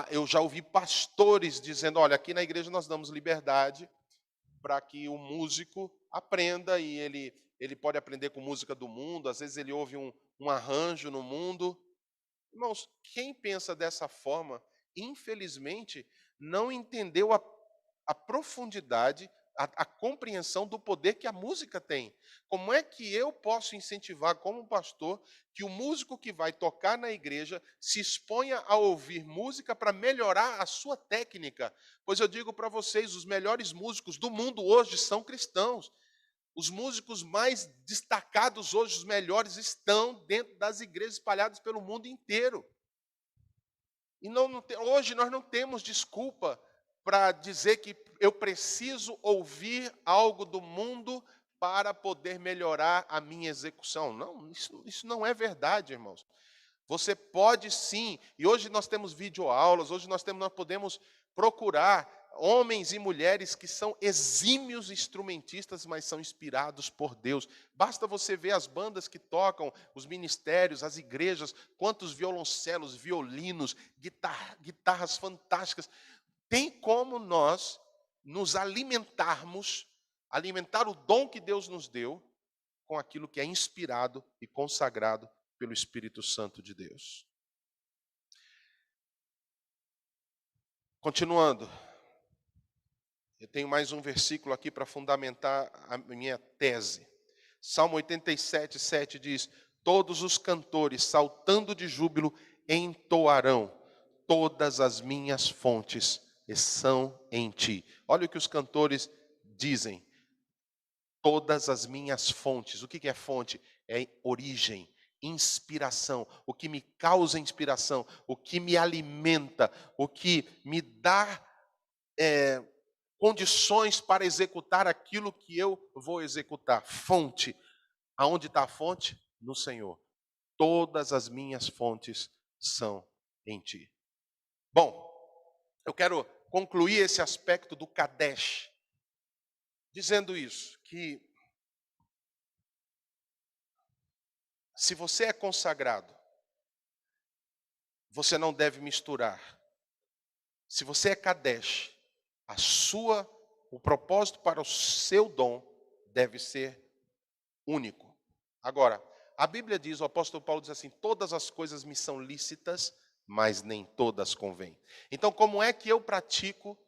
Eu já ouvi pastores dizendo, olha, aqui na igreja nós damos liberdade para que o músico aprenda, e ele pode aprender com música do mundo, às vezes ele ouve um arranjo no mundo. Irmãos, quem pensa dessa forma, infelizmente, não entendeu a profundidade, a compreensão do poder que a música tem. Como é que eu posso incentivar, como pastor, que o músico que vai tocar na igreja se exponha a ouvir música para melhorar a sua técnica? Pois eu digo para vocês, os melhores músicos do mundo hoje são cristãos. Os músicos mais destacados hoje, os melhores, estão dentro das igrejas espalhadas pelo mundo inteiro. E hoje nós não temos desculpa para dizer que eu preciso ouvir algo do mundo para poder melhorar a minha execução. Não, isso não é verdade, irmãos. Você pode sim, e hoje nós temos videoaulas, hoje nós podemos procurar homens e mulheres que são exímios instrumentistas, mas são inspirados por Deus. Basta você ver as bandas que tocam, os ministérios, as igrejas, quantos violoncelos, violinos, guitarras fantásticas. Tem como nós nos alimentarmos, alimentar o dom que Deus nos deu com aquilo que é inspirado e consagrado pelo Espírito Santo de Deus. Continuando, eu tenho mais um versículo aqui para fundamentar a minha tese. Salmo 87, 7 diz: todos os cantores, saltando de júbilo, entoarão, todas as minhas fontes são em ti. Olha o que os cantores dizem. Todas as minhas fontes. O que é fonte? É origem, inspiração. O que me causa inspiração, o que me alimenta, o que me dá condições para executar aquilo que eu vou executar. Fonte. Aonde está a fonte? No Senhor. Todas as minhas fontes são em ti. Bom, eu quero concluir esse aspecto do Kadesh, dizendo isso, que se você é consagrado, você não deve misturar. Se você é Kadesh, o propósito para o seu dom deve ser único. Agora, a Bíblia diz, o apóstolo Paulo diz assim: todas as coisas me são lícitas, mas nem todas convêm. Então, como é que eu pratico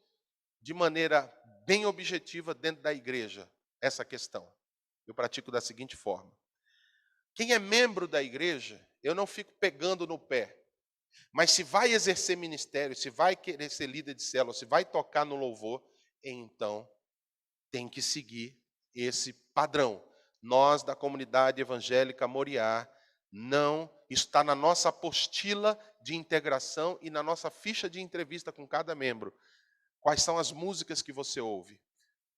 de maneira bem objetiva dentro da igreja essa questão? Eu pratico da seguinte forma: quem é membro da igreja, eu não fico pegando no pé. Mas se vai exercer ministério, se vai querer ser líder de célula, se vai tocar no louvor, então tem que seguir esse padrão. Nós, da comunidade evangélica Moriá, não está na nossa apostila de integração e na nossa ficha de entrevista com cada membro. Quais são as músicas que você ouve?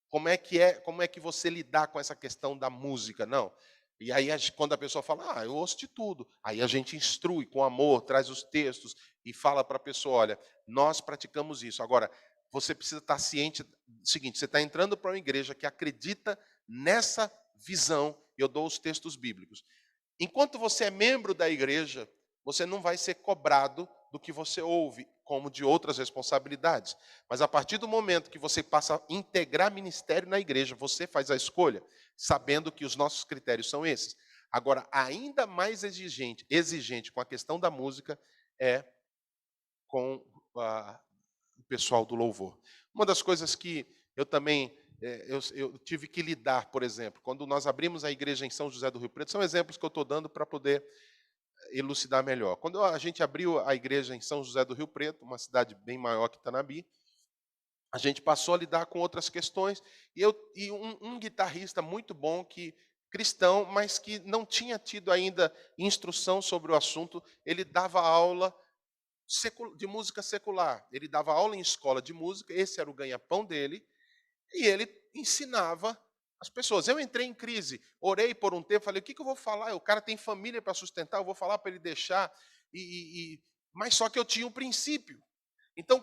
Como é que você lidar com essa questão da música? Não. E aí, quando a pessoa fala, eu ouço de tudo, aí a gente instrui com amor, traz os textos e fala para a pessoa: olha, nós praticamos isso. Agora, você precisa estar ciente do seguinte: você está entrando para uma igreja que acredita nessa visão. Eu dou os textos bíblicos. Enquanto você é membro da igreja, você não vai ser cobrado do que você ouve, como de outras responsabilidades. Mas a partir do momento que você passa a integrar ministério na igreja, você faz a escolha, sabendo que os nossos critérios são esses. Agora, ainda mais exigente com a questão da música é com o pessoal do louvor. Uma das coisas que eu também eu tive que lidar, por exemplo, quando nós abrimos a igreja em São José do Rio Preto, são exemplos que eu estou dando para poder elucidar melhor. Quando a gente abriu a igreja em São José do Rio Preto, uma cidade bem maior que Tanabi, a gente passou a lidar com outras questões, e um guitarrista muito bom, cristão, mas que não tinha tido ainda instrução sobre o assunto, ele dava aula de música secular. Ele dava aula em escola de música, esse era o ganha-pão dele, e ele ensinava as pessoas. Eu entrei em crise, orei por um tempo, falei: o que eu vou falar? O cara tem família para sustentar, eu vou falar para ele deixar. Mas só que eu tinha um princípio. Então,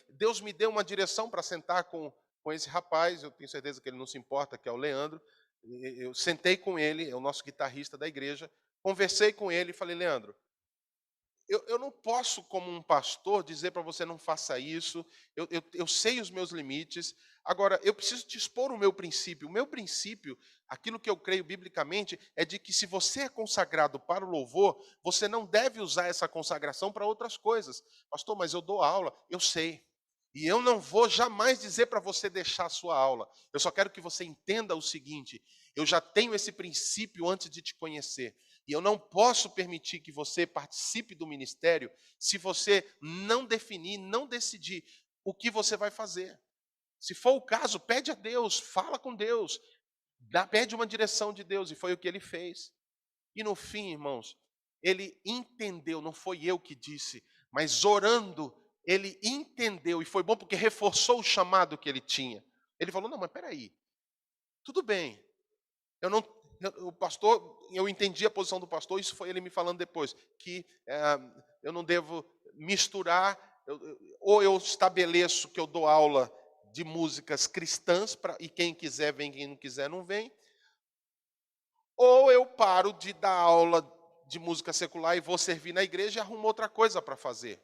Deus me deu uma direção para sentar com esse rapaz, eu tenho certeza que ele não se importa, que é o Leandro. Eu sentei com ele, é o nosso guitarrista da igreja, conversei com ele e falei: Leandro, eu não posso, como um pastor, dizer para você: não faça isso, eu sei os meus limites, agora eu preciso te expor o meu princípio. O meu princípio, aquilo que eu creio biblicamente, é de que se você é consagrado para o louvor, você não deve usar essa consagração para outras coisas. Pastor, mas eu dou aula, eu sei. E eu não vou jamais dizer para você deixar a sua aula. Eu só quero que você entenda o seguinte: eu já tenho esse princípio antes de te conhecer. E eu não posso permitir que você participe do ministério se você não definir, não decidir o que você vai fazer. Se for o caso, pede a Deus, fala com Deus, pede uma direção de Deus, e foi o que ele fez. E no fim, irmãos, ele entendeu, não foi eu que disse, mas orando, ele entendeu, e foi bom porque reforçou o chamado que ele tinha. Ele falou: não, mas peraí, tudo bem, o pastor, eu entendi a posição do pastor, isso foi ele me falando depois, que eu não devo misturar, ou eu estabeleço que eu dou aula de músicas cristãs, e quem quiser vem, quem não quiser não vem. Ou eu paro de dar aula de música secular e vou servir na igreja e arrumo outra coisa para fazer.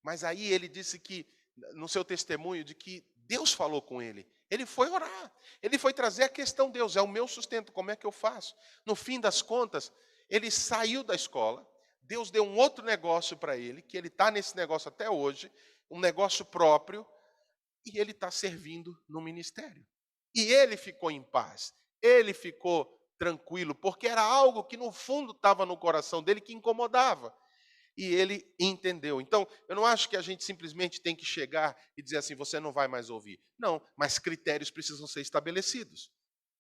Mas aí ele disse que, no seu testemunho, de que Deus falou com ele. Ele foi orar, ele foi trazer a questão: Deus, é o meu sustento, como é que eu faço? No fim das contas, ele saiu da escola, Deus deu um outro negócio para ele, que ele está nesse negócio até hoje, um negócio próprio, e ele está servindo no ministério. E ele ficou em paz, ele ficou tranquilo, porque era algo que no fundo estava no coração dele que incomodava. E ele entendeu. Então, eu não acho que a gente simplesmente tem que chegar e dizer assim: você não vai mais ouvir. Não, mas critérios precisam ser estabelecidos.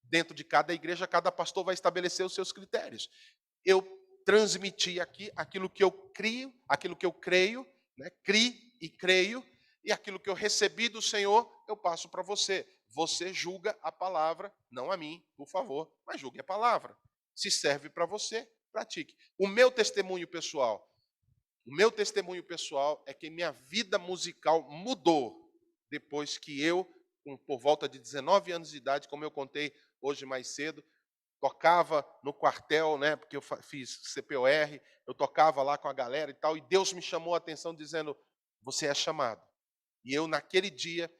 Dentro de cada igreja, cada pastor vai estabelecer os seus critérios. Eu transmiti aqui aquilo que eu crio, aquilo que eu creio, né? Crie e creio, e aquilo que eu recebi do Senhor, eu passo para você. Você julga a palavra, não a mim, por favor, mas julgue a palavra. Se serve para você, pratique. O meu testemunho pessoal é que minha vida musical mudou depois que eu, por volta de 19 anos de idade, como eu contei hoje mais cedo, tocava no quartel, né, porque eu fiz CPOR, eu tocava lá com a galera e tal, e Deus me chamou a atenção dizendo: você é chamado. E eu, naquele dia,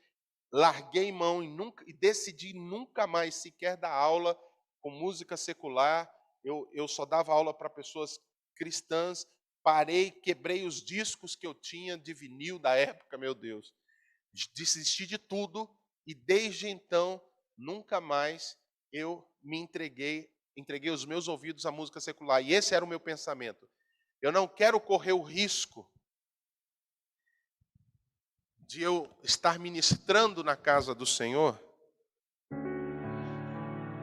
larguei mão e decidi nunca mais sequer dar aula com música secular. Eu só dava aula para pessoas cristãs. Parei, quebrei os discos que eu tinha de vinil da época, meu Deus. Desisti de tudo e desde então nunca mais eu me entreguei os meus ouvidos à música secular. E esse era o meu pensamento. Eu não quero correr o risco de eu estar ministrando na casa do Senhor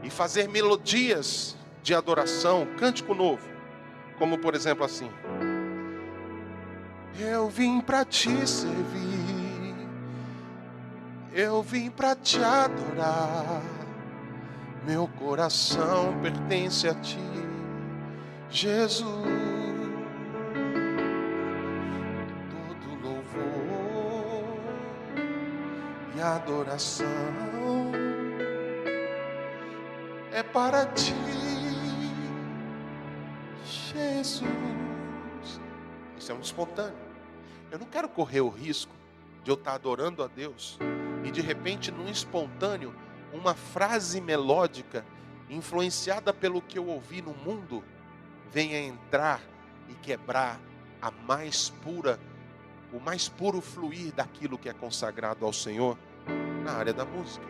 e fazer melodias de adoração, cântico novo, como por exemplo assim: eu vim para te servir, eu vim para te adorar, meu coração pertence a ti, Jesus. Todo louvor e adoração é para ti, Jesus. Isso é um espontâneo. Eu não quero correr o risco de eu estar adorando a Deus e de repente, num espontâneo, uma frase melódica influenciada pelo que eu ouvi no mundo venha entrar e quebrar o mais puro fluir daquilo que é consagrado ao Senhor na área da música.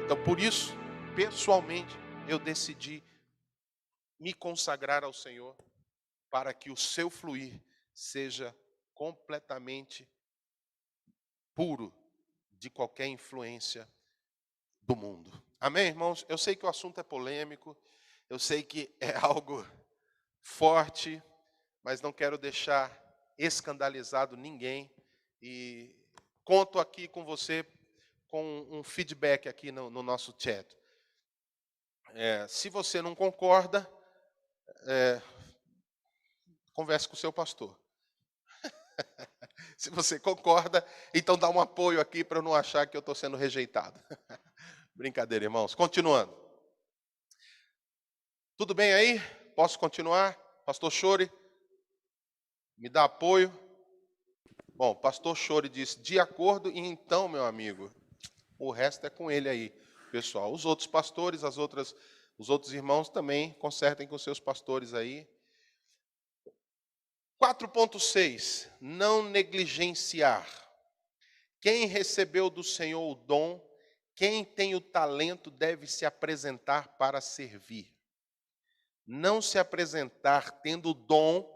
Então, por isso, pessoalmente, eu decidi me consagrar ao Senhor para que o seu fluir seja completamente puro de qualquer influência do mundo. Amém, irmãos? Eu sei que o assunto é polêmico, eu sei que é algo forte, mas não quero deixar escandalizado ninguém. E conto aqui com você com um feedback aqui no nosso chat. Se você não concorda, converse com o seu pastor. Se você concorda, então dá um apoio aqui para eu não achar que eu estou sendo rejeitado. Brincadeira, irmãos. Continuando. Tudo bem aí? Posso continuar? Pastor Chore, me dá apoio? Bom, pastor Chore disse, de acordo, e então, meu amigo, o resto é com ele aí, pessoal. Os outros pastores, os outros irmãos também consertem com seus pastores aí. 4.6, não negligenciar. Quem recebeu do Senhor o dom, quem tem o talento deve se apresentar para servir. Não se apresentar tendo o dom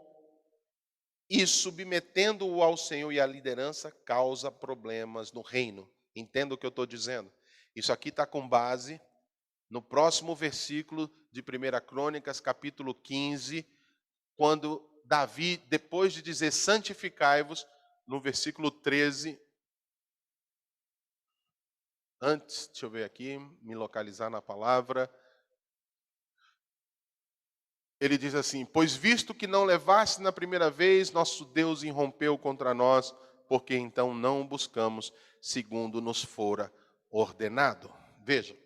e submetendo-o ao Senhor e à liderança causa problemas no reino. Entenda o que eu estou dizendo? Isso aqui está com base no próximo versículo de 1 Crônicas, capítulo 15, quando Davi, depois de dizer santificai-vos, no versículo 13, antes, deixa eu ver aqui, me localizar na palavra, ele diz assim, pois visto que não levaste na primeira vez, nosso Deus irrompeu contra nós porque então não o buscamos segundo nos fora ordenado. Veja,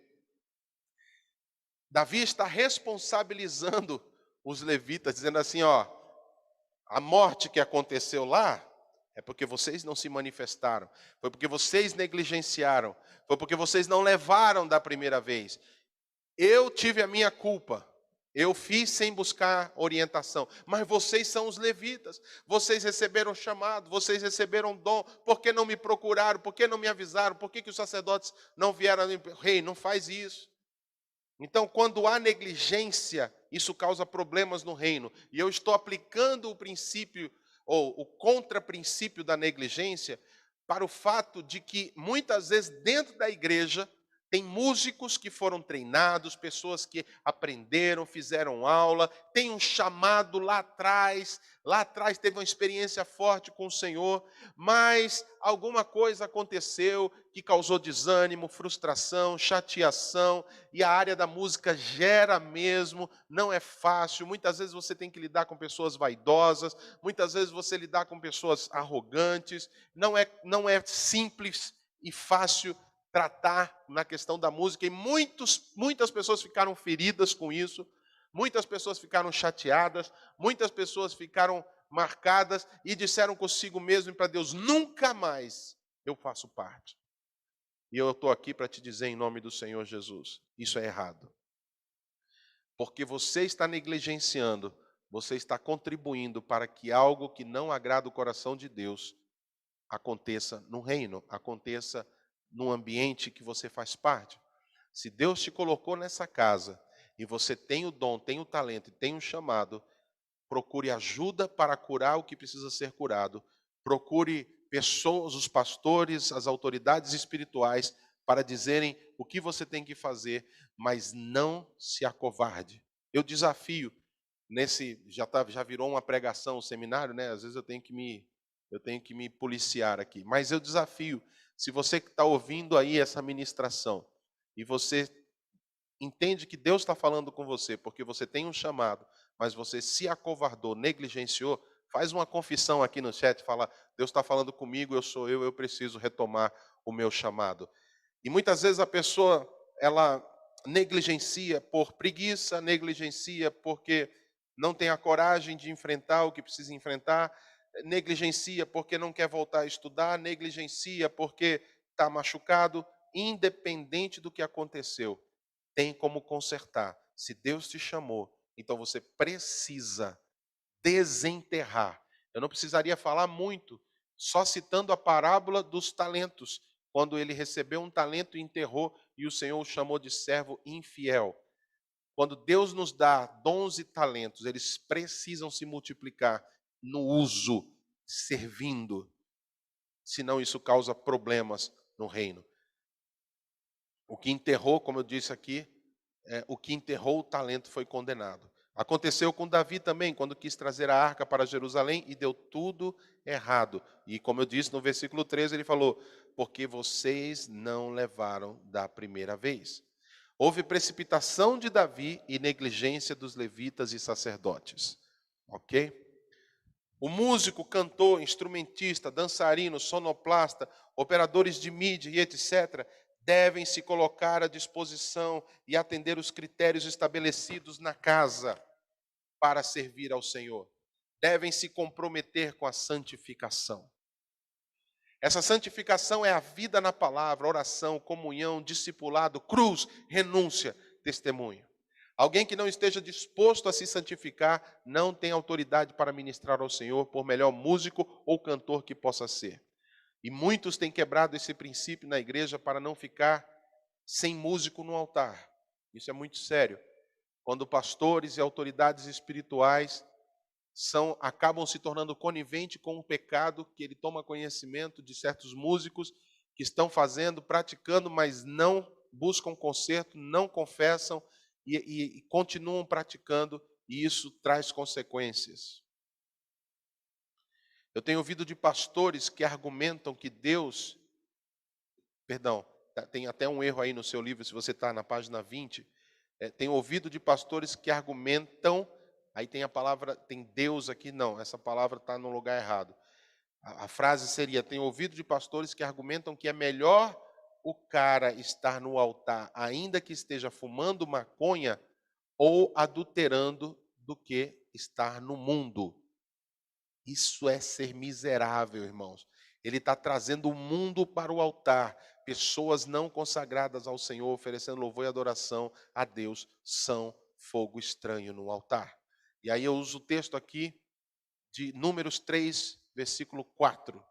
Davi está responsabilizando os levitas, dizendo assim, ó, a morte que aconteceu lá é porque vocês não se manifestaram, foi porque vocês negligenciaram, foi porque vocês não levaram da primeira vez. Eu tive a minha culpa, eu fiz sem buscar orientação, mas vocês são os levitas, vocês receberam chamado, vocês receberam dom, por que não me procuraram, por que não me avisaram, por que os sacerdotes não vieram? Rei, não faz isso. Então, quando há negligência, isso causa problemas no reino. E eu estou aplicando o princípio, ou o contraprincípio da negligência, para o fato de que, muitas vezes, dentro da igreja, tem músicos que foram treinados, pessoas que aprenderam, fizeram aula, tem um chamado lá atrás teve uma experiência forte com o Senhor, mas alguma coisa aconteceu que causou desânimo, frustração, chateação, e a área da música gera mesmo, não é fácil. Muitas vezes você tem que lidar com pessoas vaidosas, muitas vezes você lidar com pessoas arrogantes, não é simples e fácil tratar na questão da música, e muitas pessoas ficaram feridas com isso, muitas pessoas ficaram chateadas, muitas pessoas ficaram marcadas e disseram consigo mesmo e para Deus, nunca mais eu faço parte. E eu estou aqui para te dizer em nome do Senhor Jesus, isso é errado. Porque você está negligenciando, você está contribuindo para que algo que não agrada o coração de Deus aconteça no reino, aconteça no ambiente que você faz parte. Se Deus te colocou nessa casa e você tem o dom, tem o talento e tem o chamado, procure ajuda para curar o que precisa ser curado. Procure pessoas, os pastores, as autoridades espirituais para dizerem o que você tem que fazer, mas não se acovarde. Eu desafio já virou uma pregação, um seminário, né? Às vezes eu tenho que me policiar aqui, mas eu desafio, se você que está ouvindo aí essa ministração e você entende que Deus está falando com você porque você tem um chamado, mas você se acovardou, negligenciou, faz uma confissão aqui no chat, fala, Deus está falando comigo, eu preciso retomar o meu chamado. E muitas vezes a pessoa, ela negligencia por preguiça, negligencia porque não tem a coragem de enfrentar o que precisa enfrentar, negligencia porque não quer voltar a estudar, negligencia porque está machucado, independente do que aconteceu, tem como consertar. Se Deus te chamou, então você precisa desenterrar. Eu não precisaria falar muito, só citando a parábola dos talentos, quando ele recebeu um talento e enterrou, e o Senhor o chamou de servo infiel. Quando Deus nos dá dons e talentos, eles precisam se multiplicar no uso, servindo, senão isso causa problemas no reino. O que enterrou, como eu disse aqui, o que enterrou o talento foi condenado. Aconteceu com Davi também, quando quis trazer a arca para Jerusalém e deu tudo errado. E como eu disse no versículo 13, ele falou, porque vocês não levaram da primeira vez. Houve precipitação de Davi e negligência dos levitas e sacerdotes. Ok? O músico, cantor, instrumentista, dançarino, sonoplasta, operadores de mídia e etc., devem se colocar à disposição e atender os critérios estabelecidos na casa para servir ao Senhor. Devem se comprometer com a santificação. Essa santificação é a vida na palavra, oração, comunhão, discipulado, cruz, renúncia, testemunho. Alguém que não esteja disposto a se santificar não tem autoridade para ministrar ao Senhor, por melhor músico ou cantor que possa ser. E muitos têm quebrado esse princípio na igreja para não ficar sem músico no altar. Isso é muito sério. Quando pastores e autoridades espirituais acabam se tornando conivente com o pecado, que ele toma conhecimento de certos músicos que estão fazendo, praticando, mas não buscam conserto, não confessam e continuam praticando, e isso traz consequências. Eu tenho ouvido de pastores que argumentam que Deus, tem até um erro aí no seu livro, se você está na página 20, tenho ouvido de pastores que argumentam, aí tem a palavra, tem Deus aqui, não, essa palavra está no lugar errado. A frase seria: tenho ouvido de pastores que argumentam que é melhor o cara estar no altar, ainda que esteja fumando maconha ou adulterando, do que estar no mundo. Isso é ser miserável, irmãos. Ele está trazendo o mundo para o altar. Pessoas não consagradas ao Senhor, oferecendo louvor e adoração a Deus, são fogo estranho no altar. E aí eu uso o texto aqui de Números 3, versículo 4.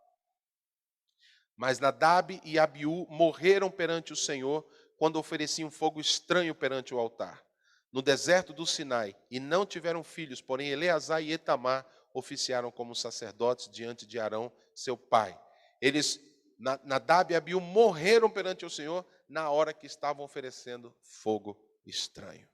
Mas Nadab e Abiú morreram perante o Senhor quando ofereciam fogo estranho perante o altar, no deserto do Sinai, e não tiveram filhos, porém Eleazar e Itamar oficiaram como sacerdotes diante de Arão, seu pai. Nadab e Abiú morreram perante o Senhor na hora que estavam oferecendo fogo estranho.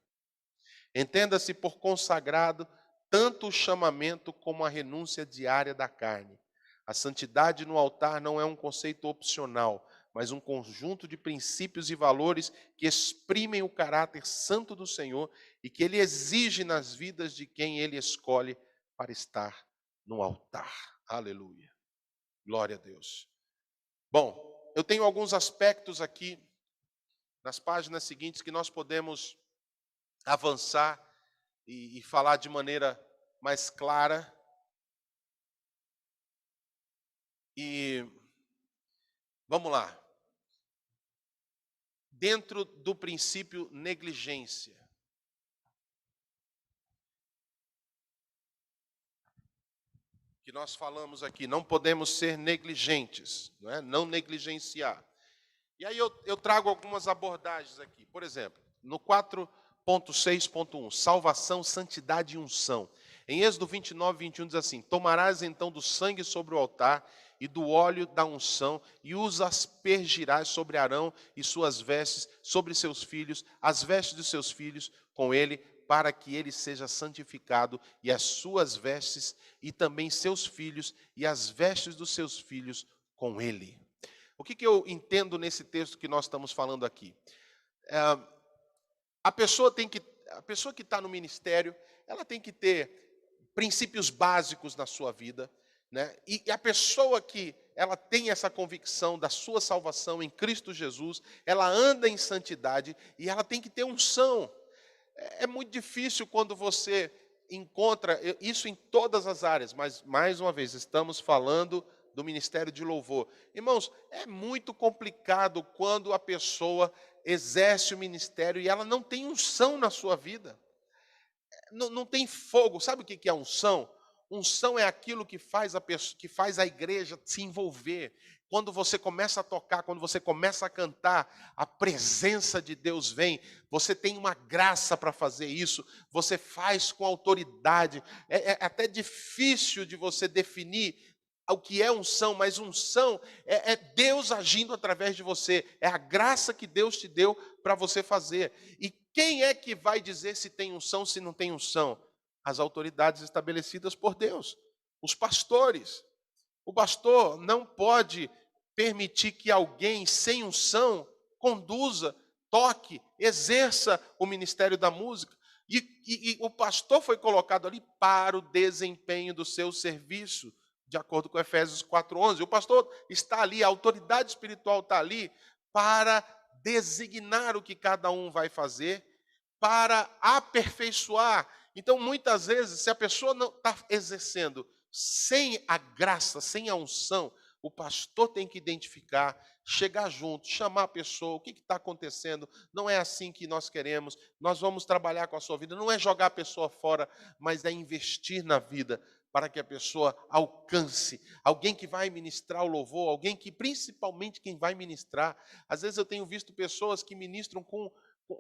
Entenda-se por consagrado tanto o chamamento como a renúncia diária da carne. A santidade no altar não é um conceito opcional, mas um conjunto de princípios e valores que exprimem o caráter santo do Senhor e que Ele exige nas vidas de quem Ele escolhe para estar no altar. Aleluia. Glória a Deus. Bom, eu tenho alguns aspectos aqui nas páginas seguintes que nós podemos avançar e falar de maneira mais clara. E vamos lá. Dentro do princípio negligência. Que nós falamos aqui, não podemos ser negligentes, não negligenciar. E aí eu trago algumas abordagens aqui. Por exemplo, no 4.6.1, salvação, santidade e unção. Em Êxodo 29, 21 diz assim: tomarás então do sangue sobre o altar e do óleo da unção, e os aspergirás sobre Arão e suas vestes, sobre seus filhos, as vestes dos seus filhos com ele, para que ele seja santificado, e as suas vestes, e também seus filhos, e as vestes dos seus filhos com ele. O que eu entendo nesse texto que nós estamos falando aqui? A pessoa que está no ministério, ela tem que ter princípios básicos na sua vida, né? E a pessoa que ela tem essa convicção da sua salvação em Cristo Jesus, ela anda em santidade e ela tem que ter unção. É muito difícil quando você encontra isso em todas as áreas, mas, mais uma vez, estamos falando do ministério de louvor. Irmãos, é muito complicado quando a pessoa exerce o ministério e ela não tem unção na sua vida. Não tem fogo. Sabe o que é unção? Unção é aquilo que faz a igreja se envolver. Quando você começa a tocar, quando você começa a cantar, a presença de Deus vem. Você tem uma graça para fazer isso. Você faz com autoridade. É até difícil de você definir o que é unção, mas unção é Deus agindo através de você. É a graça que Deus te deu para você fazer. E quem é que vai dizer se tem unção, se não tem unção? As autoridades estabelecidas por Deus, os pastores. O pastor não pode permitir que alguém sem unção conduza, toque, exerça o ministério da música. E o pastor foi colocado ali para o desempenho do seu serviço, de acordo com Efésios 4:11. O pastor está ali, a autoridade espiritual está ali para designar o que cada um vai fazer, para aperfeiçoar. Então, muitas vezes, se a pessoa não está exercendo sem a graça, sem a unção, o pastor tem que identificar, chegar junto, chamar a pessoa, o que está acontecendo, não é assim que nós queremos, nós vamos trabalhar com a sua vida, não é jogar a pessoa fora, mas é investir na vida, para que a pessoa alcance, alguém que vai ministrar o louvor, alguém que, principalmente quem vai ministrar, às vezes eu tenho visto pessoas que ministram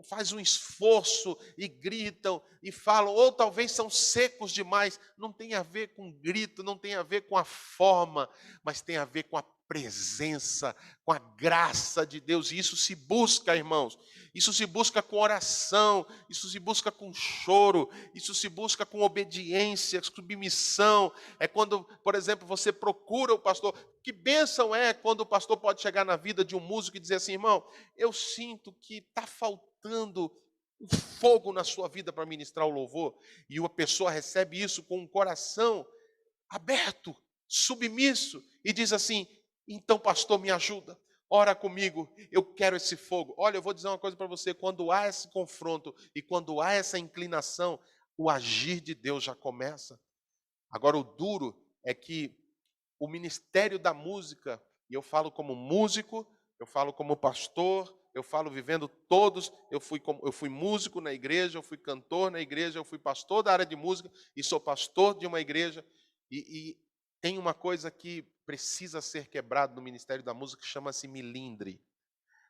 faz um esforço e gritam e falam, ou talvez são secos demais. Não tem a ver com grito, não tem a ver com a forma, mas tem a ver com a presença, com a graça de Deus. E isso se busca, irmãos. Isso se busca com oração, isso se busca com choro, isso se busca com obediência, submissão. É quando, por exemplo, você procura o pastor. Que bênção é quando o pastor pode chegar na vida de um músico e dizer assim, irmão, eu sinto que está faltando um fogo na sua vida para ministrar o louvor. E a pessoa recebe isso com um coração aberto, submisso, e diz assim: então, pastor, me ajuda, ora comigo, eu quero esse fogo. Olha, eu vou dizer uma coisa para você: quando há esse confronto e quando há essa inclinação, o agir de Deus já começa. Agora, o duro é que o ministério da música, e eu falo como músico, eu falo como pastor, eu falo vivendo todos, eu fui músico na igreja, eu fui cantor na igreja, eu fui pastor da área de música e sou pastor de uma igreja, e tem uma coisa que precisa ser quebrada no ministério da música que chama-se milindre.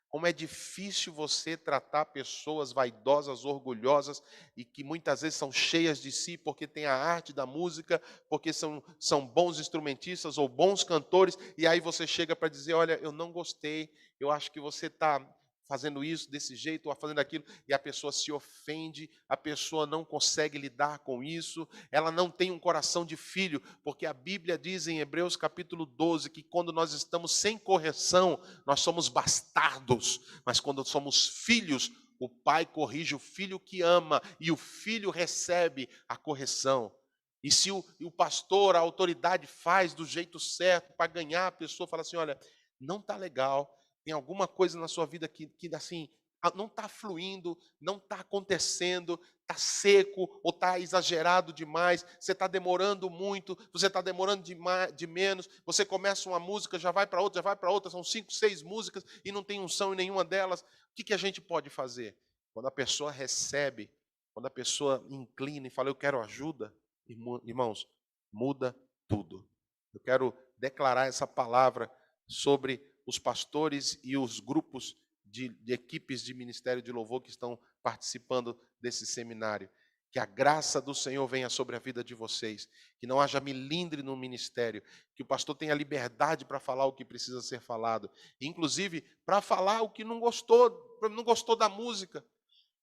Como é difícil você tratar pessoas vaidosas, orgulhosas e que muitas vezes são cheias de si porque têm a arte da música, porque são bons instrumentistas ou bons cantores, e aí você chega para dizer: olha, eu não gostei, eu acho que você está fazendo isso desse jeito ou fazendo aquilo, e a pessoa se ofende, a pessoa não consegue lidar com isso, ela não tem um coração de filho, porque a Bíblia diz em Hebreus capítulo 12 que quando nós estamos sem correção, nós somos bastardos, mas quando somos filhos, o pai corrige o filho que ama e o filho recebe a correção. E se o pastor, a autoridade faz do jeito certo para ganhar a pessoa, fala assim: olha, não está legal, tem alguma coisa na sua vida que assim, não está fluindo, não está acontecendo, está seco ou está exagerado demais, você está demorando muito, você está demorando de menos, você começa uma música, já vai para outra, são 5, 6 músicas e não tem unção em nenhuma delas. O que a gente pode fazer? Quando a pessoa recebe, quando a pessoa inclina e fala: eu quero ajuda, irmãos, muda tudo. Eu quero declarar essa palavra sobre os pastores e os grupos de equipes de ministério de louvor que estão participando desse seminário. Que a graça do Senhor venha sobre a vida de vocês, que não haja milindre no ministério, que o pastor tenha liberdade para falar o que precisa ser falado, inclusive para falar o que não gostou da música.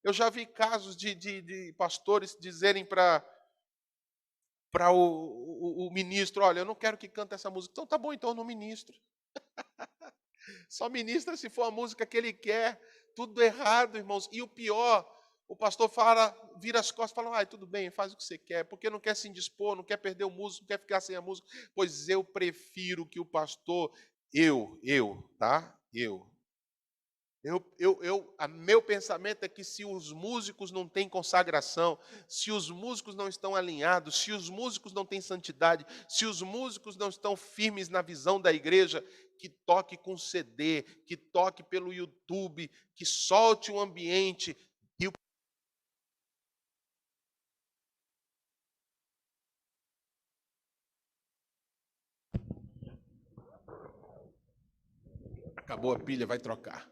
Eu já vi casos de pastores dizerem para o ministro: olha, eu não quero que cante essa música. Então tá bom, então eu não ministro. Só ministra se for a música que ele quer. Tudo errado, irmãos. E o pior, o pastor fala, vira as costas e fala: ai, tudo bem, faz o que você quer, porque não quer se indispor, não quer perder o músico, não quer ficar sem a música. Pois eu prefiro que o pastor, tá? Meu pensamento é que se os músicos não têm consagração, se os músicos não estão alinhados, se os músicos não têm santidade, se os músicos não estão firmes na visão da igreja, que toque com CD, que toque pelo YouTube, que solte um ambiente. Acabou a pilha, vai trocar.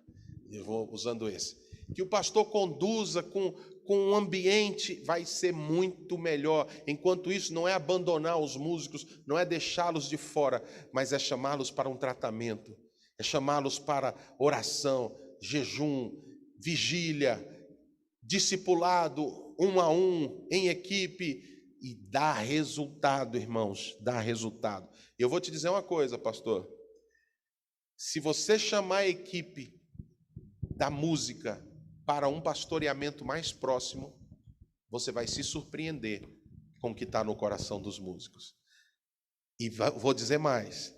Eu vou usando esse. Que o pastor conduza com um ambiente, vai ser muito melhor. Enquanto isso, não é abandonar os músicos, não é deixá-los de fora, mas é chamá-los para um tratamento, é chamá-los para oração, jejum, vigília, discipulado, um a um, em equipe, e dá resultado, irmãos, dá resultado. Eu vou te dizer uma coisa, pastor. Se você chamar a equipe da música para um pastoreamento mais próximo, você vai se surpreender com o que está no coração dos músicos. E vou dizer mais.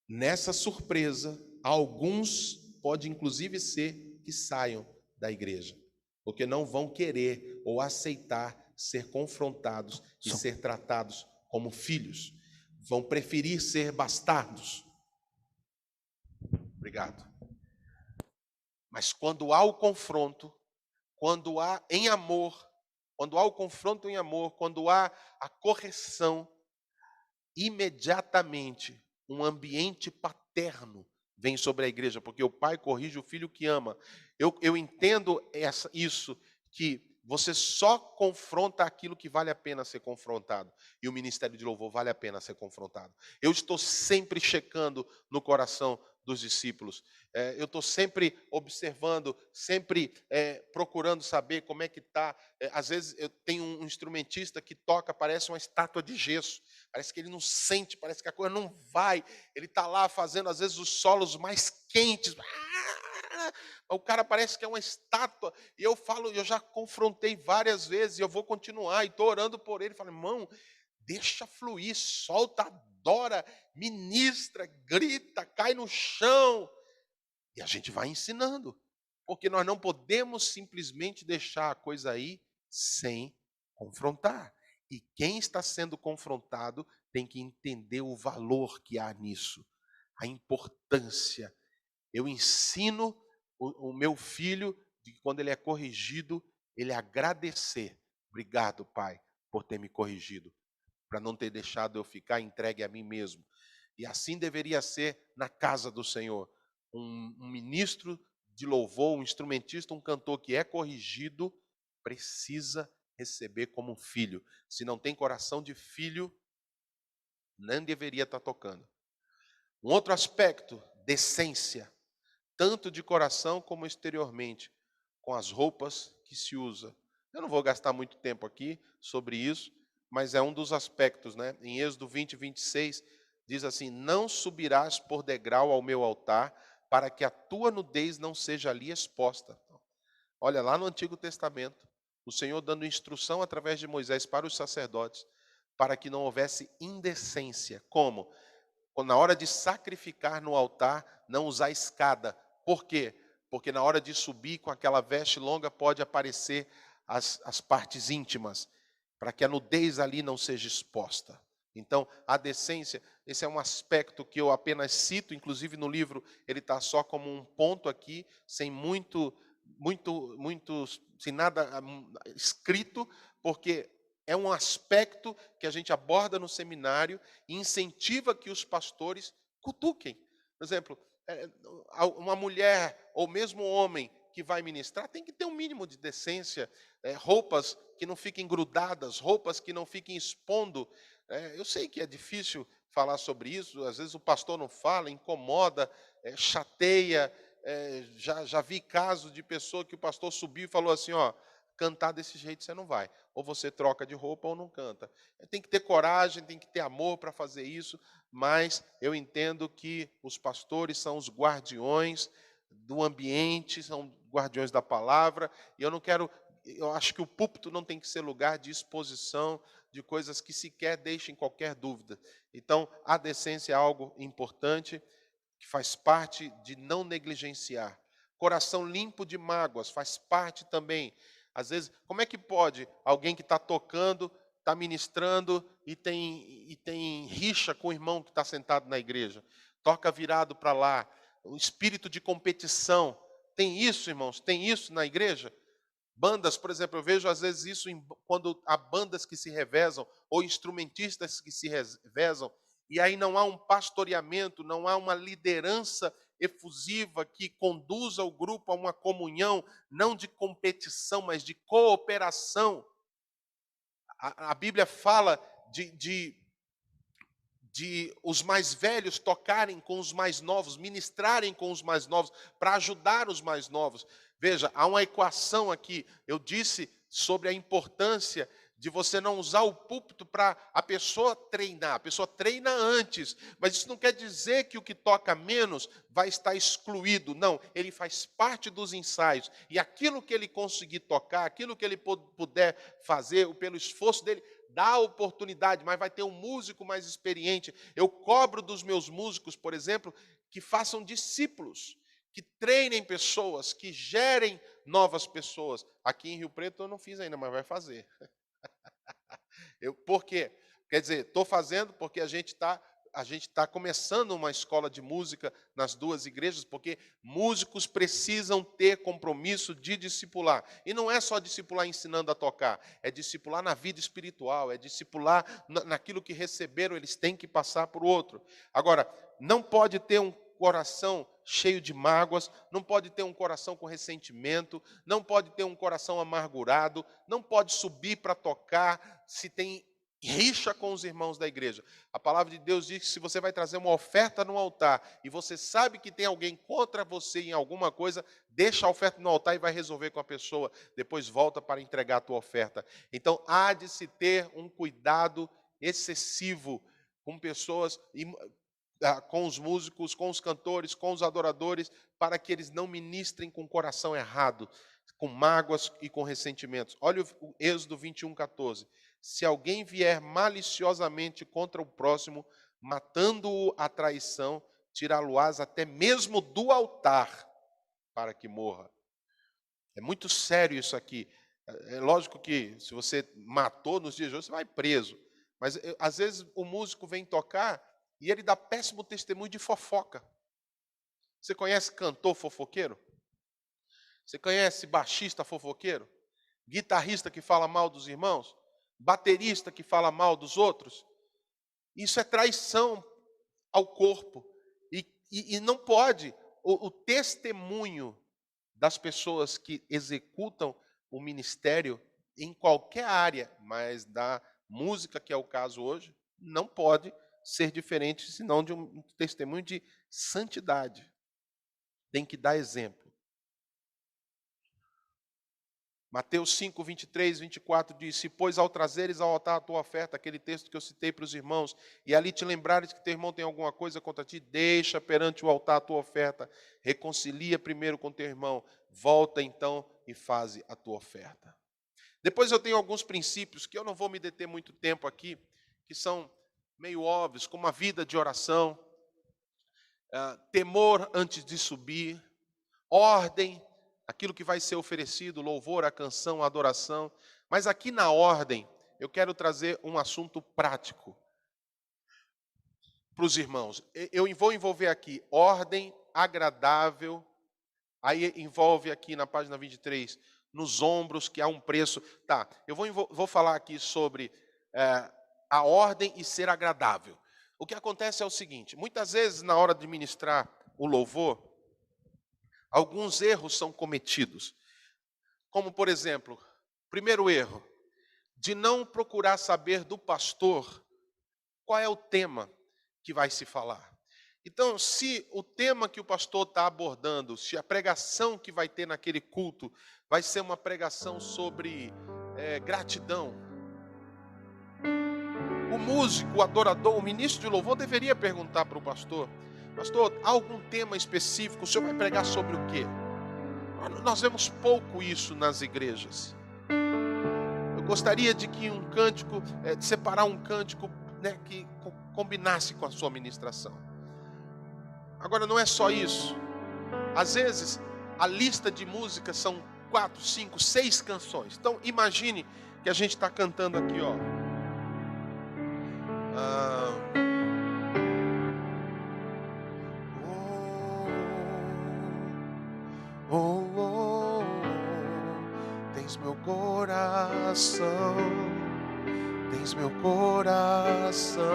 Nessa surpresa, alguns pode inclusive ser que saiam da igreja, porque não vão querer ou aceitar ser confrontados e ser tratados como filhos. Vão preferir ser bastardos. Obrigado. Mas quando há o confronto, quando há em amor, quando há o confronto em amor, quando há a correção, imediatamente um ambiente paterno vem sobre a igreja, porque o pai corrige o filho que ama. Eu entendo isso, que você só confronta aquilo que vale a pena ser confrontado. E o ministério de louvor vale a pena ser confrontado. Eu estou sempre checando no coração dos discípulos. Eu estou sempre observando, sempre procurando saber como é que está. Às vezes eu tenho um instrumentista que toca, parece uma estátua de gesso. Parece que ele não sente, parece que a coisa não vai. Ele está lá fazendo, às vezes, os solos mais quentes. O cara parece que é uma estátua. E eu já confrontei várias vezes, e eu vou continuar, e estou orando por ele. Falo: irmão, deixa fluir, solta, adora, ministra, grita, cai no chão. E a gente vai ensinando, porque nós não podemos simplesmente deixar a coisa aí sem confrontar. E quem está sendo confrontado tem que entender o valor que há nisso, a importância. Eu ensino o meu filho de que quando ele é corrigido, ele agradecer. Obrigado, pai, por ter me corrigido, para não ter deixado eu ficar entregue a mim mesmo. E assim deveria ser na casa do Senhor. Um ministro de louvor, um instrumentista, um cantor que é corrigido, precisa receber como um filho. Se não tem coração de filho, nem deveria estar tocando. Um outro aspecto, decência, tanto de coração como exteriormente, com as roupas que se usa. Eu não vou gastar muito tempo aqui sobre isso, mas é um dos aspectos, né? Em Êxodo 20, 26, diz assim: não subirás por degrau ao meu altar, para que a tua nudez não seja ali exposta. Olha, lá no Antigo Testamento, o Senhor dando instrução através de Moisés para os sacerdotes, para que não houvesse indecência. Como? Na hora de sacrificar no altar, não usar escada. Por quê? Porque na hora de subir com aquela veste longa pode aparecer as partes íntimas, para que a nudez ali não seja exposta. Então, a decência, esse é um aspecto que eu apenas cito, inclusive no livro ele está só como um ponto aqui, sem sem nada escrito, porque é um aspecto que a gente aborda no seminário e incentiva que os pastores cutuquem. Por exemplo, uma mulher ou mesmo um homem que vai ministrar tem que ter um mínimo de decência, roupas que não fiquem grudadas, roupas que não fiquem expondo. Eu sei que é difícil falar sobre isso, às vezes o pastor não fala, incomoda, chateia. Já vi casos de pessoa que o pastor subiu e falou assim, ó, cantar desse jeito você não vai. Ou você troca de roupa ou não canta. Tem que ter coragem, tem que ter amor para fazer isso, mas eu entendo que os pastores são os guardiões do ambiente, são guardiões da palavra, e eu acho que o púlpito não tem que ser lugar de exposição de coisas que sequer deixem qualquer dúvida. Então, a decência é algo importante, que faz parte de não negligenciar. Coração limpo de mágoas faz parte também. Às vezes, como é que pode alguém que está tocando, está ministrando e tem rixa com o irmão que está sentado na igreja? Toca virado para lá. O espírito de competição. Tem isso, irmãos? Tem isso na igreja? Bandas, por exemplo, eu vejo às vezes isso quando há bandas que se revezam, ou instrumentistas que se revezam, e aí não há um pastoreamento, não há uma liderança efusiva que conduza o grupo a uma comunhão, não de competição, mas de cooperação. A Bíblia fala de os mais velhos tocarem com os mais novos, ministrarem com os mais novos, para ajudar os mais novos. Veja, há uma equação aqui. Eu disse sobre a importância de você não usar o púlpito para a pessoa treinar. A pessoa treina antes, mas isso não quer dizer que o que toca menos vai estar excluído. Não, ele faz parte dos ensaios. E aquilo que ele conseguir tocar, aquilo que ele puder fazer, pelo esforço dele, dá oportunidade, mas vai ter um músico mais experiente. Eu cobro dos meus músicos, por exemplo, que façam discípulos, que treinem pessoas, que gerem novas pessoas. Aqui em Rio Preto eu não fiz ainda, mas vai fazer. Por quê? Quer dizer, estou fazendo porque a gente está começando uma escola de música nas duas igrejas, porque músicos precisam ter compromisso de discipular. E não é só discipular ensinando a tocar, é discipular na vida espiritual, é discipular naquilo que receberam, eles têm que passar para o outro. Agora, não pode ter um coração cheio de mágoas, não pode ter um coração com ressentimento, não pode ter um coração amargurado, não pode subir para tocar se tem rixa com os irmãos da igreja. A palavra de Deus diz que se você vai trazer uma oferta no altar e você sabe que tem alguém contra você em alguma coisa, deixa a oferta no altar e vai resolver com a pessoa, depois volta para entregar a tua oferta. Então há de se ter um cuidado excessivo com pessoas, com os músicos, com os cantores, com os adoradores, para que eles não ministrem com o coração errado, com mágoas e com ressentimentos. Olha o Êxodo 21, 14. se alguém vier maliciosamente contra o próximo, matando-o à traição, tirá-lo-ás até mesmo do altar, para que morra. É muito sério isso aqui. É lógico que se você matou nos dias de hoje, você vai preso. Mas às vezes o músico vem tocar e ele dá péssimo testemunho de fofoca. Você conhece cantor fofoqueiro? Você conhece baixista fofoqueiro? Guitarrista que fala mal dos irmãos? Baterista que fala mal dos outros? Isso é traição ao corpo. E não pode. O testemunho das pessoas que executam o ministério em qualquer área, mas da música, que é o caso hoje, não pode ser diferente, senão de um testemunho de santidade. Tem que dar exemplo. Mateus 5, 23, 24 diz: se, pois, ao trazeres ao altar a tua oferta, aquele texto que eu citei para os irmãos, e ali te lembrares que teu irmão tem alguma coisa contra ti, deixa perante o altar a tua oferta, reconcilia primeiro com teu irmão, volta então e faze a tua oferta. Depois eu tenho alguns princípios que eu não vou me deter muito tempo aqui, que são meio óbvios, como a vida de oração, temor antes de subir, ordem, aquilo que vai ser oferecido, louvor, a canção, a adoração. Mas aqui na ordem, eu quero trazer um assunto prático para os irmãos. Eu vou envolver aqui ordem agradável, aí envolve aqui na página 23, nos ombros, que há um preço. Tá, eu vou falar aqui sobre a ordem e ser agradável. O que acontece é o seguinte, muitas vezes na hora de ministrar o louvor, alguns erros são cometidos. Como, por exemplo, primeiro erro, de não procurar saber do pastor qual é o tema que vai se falar. Então, se o tema que o pastor está abordando, se a pregação que vai ter naquele culto vai ser uma pregação sobre gratidão, o músico, o adorador, o ministro de louvor deveria perguntar para o pastor: pastor, há algum tema específico? O senhor vai pregar sobre o quê? Nós vemos pouco isso nas igrejas. Eu gostaria de que um cântico, de separar um cântico, que combinasse com a sua ministração. Agora, não é só isso. Às vezes, a lista de músicas são 4, 5, 6 canções. Então, imagine que a gente está cantando aqui, ó. Tens meu coração, tens meu coração.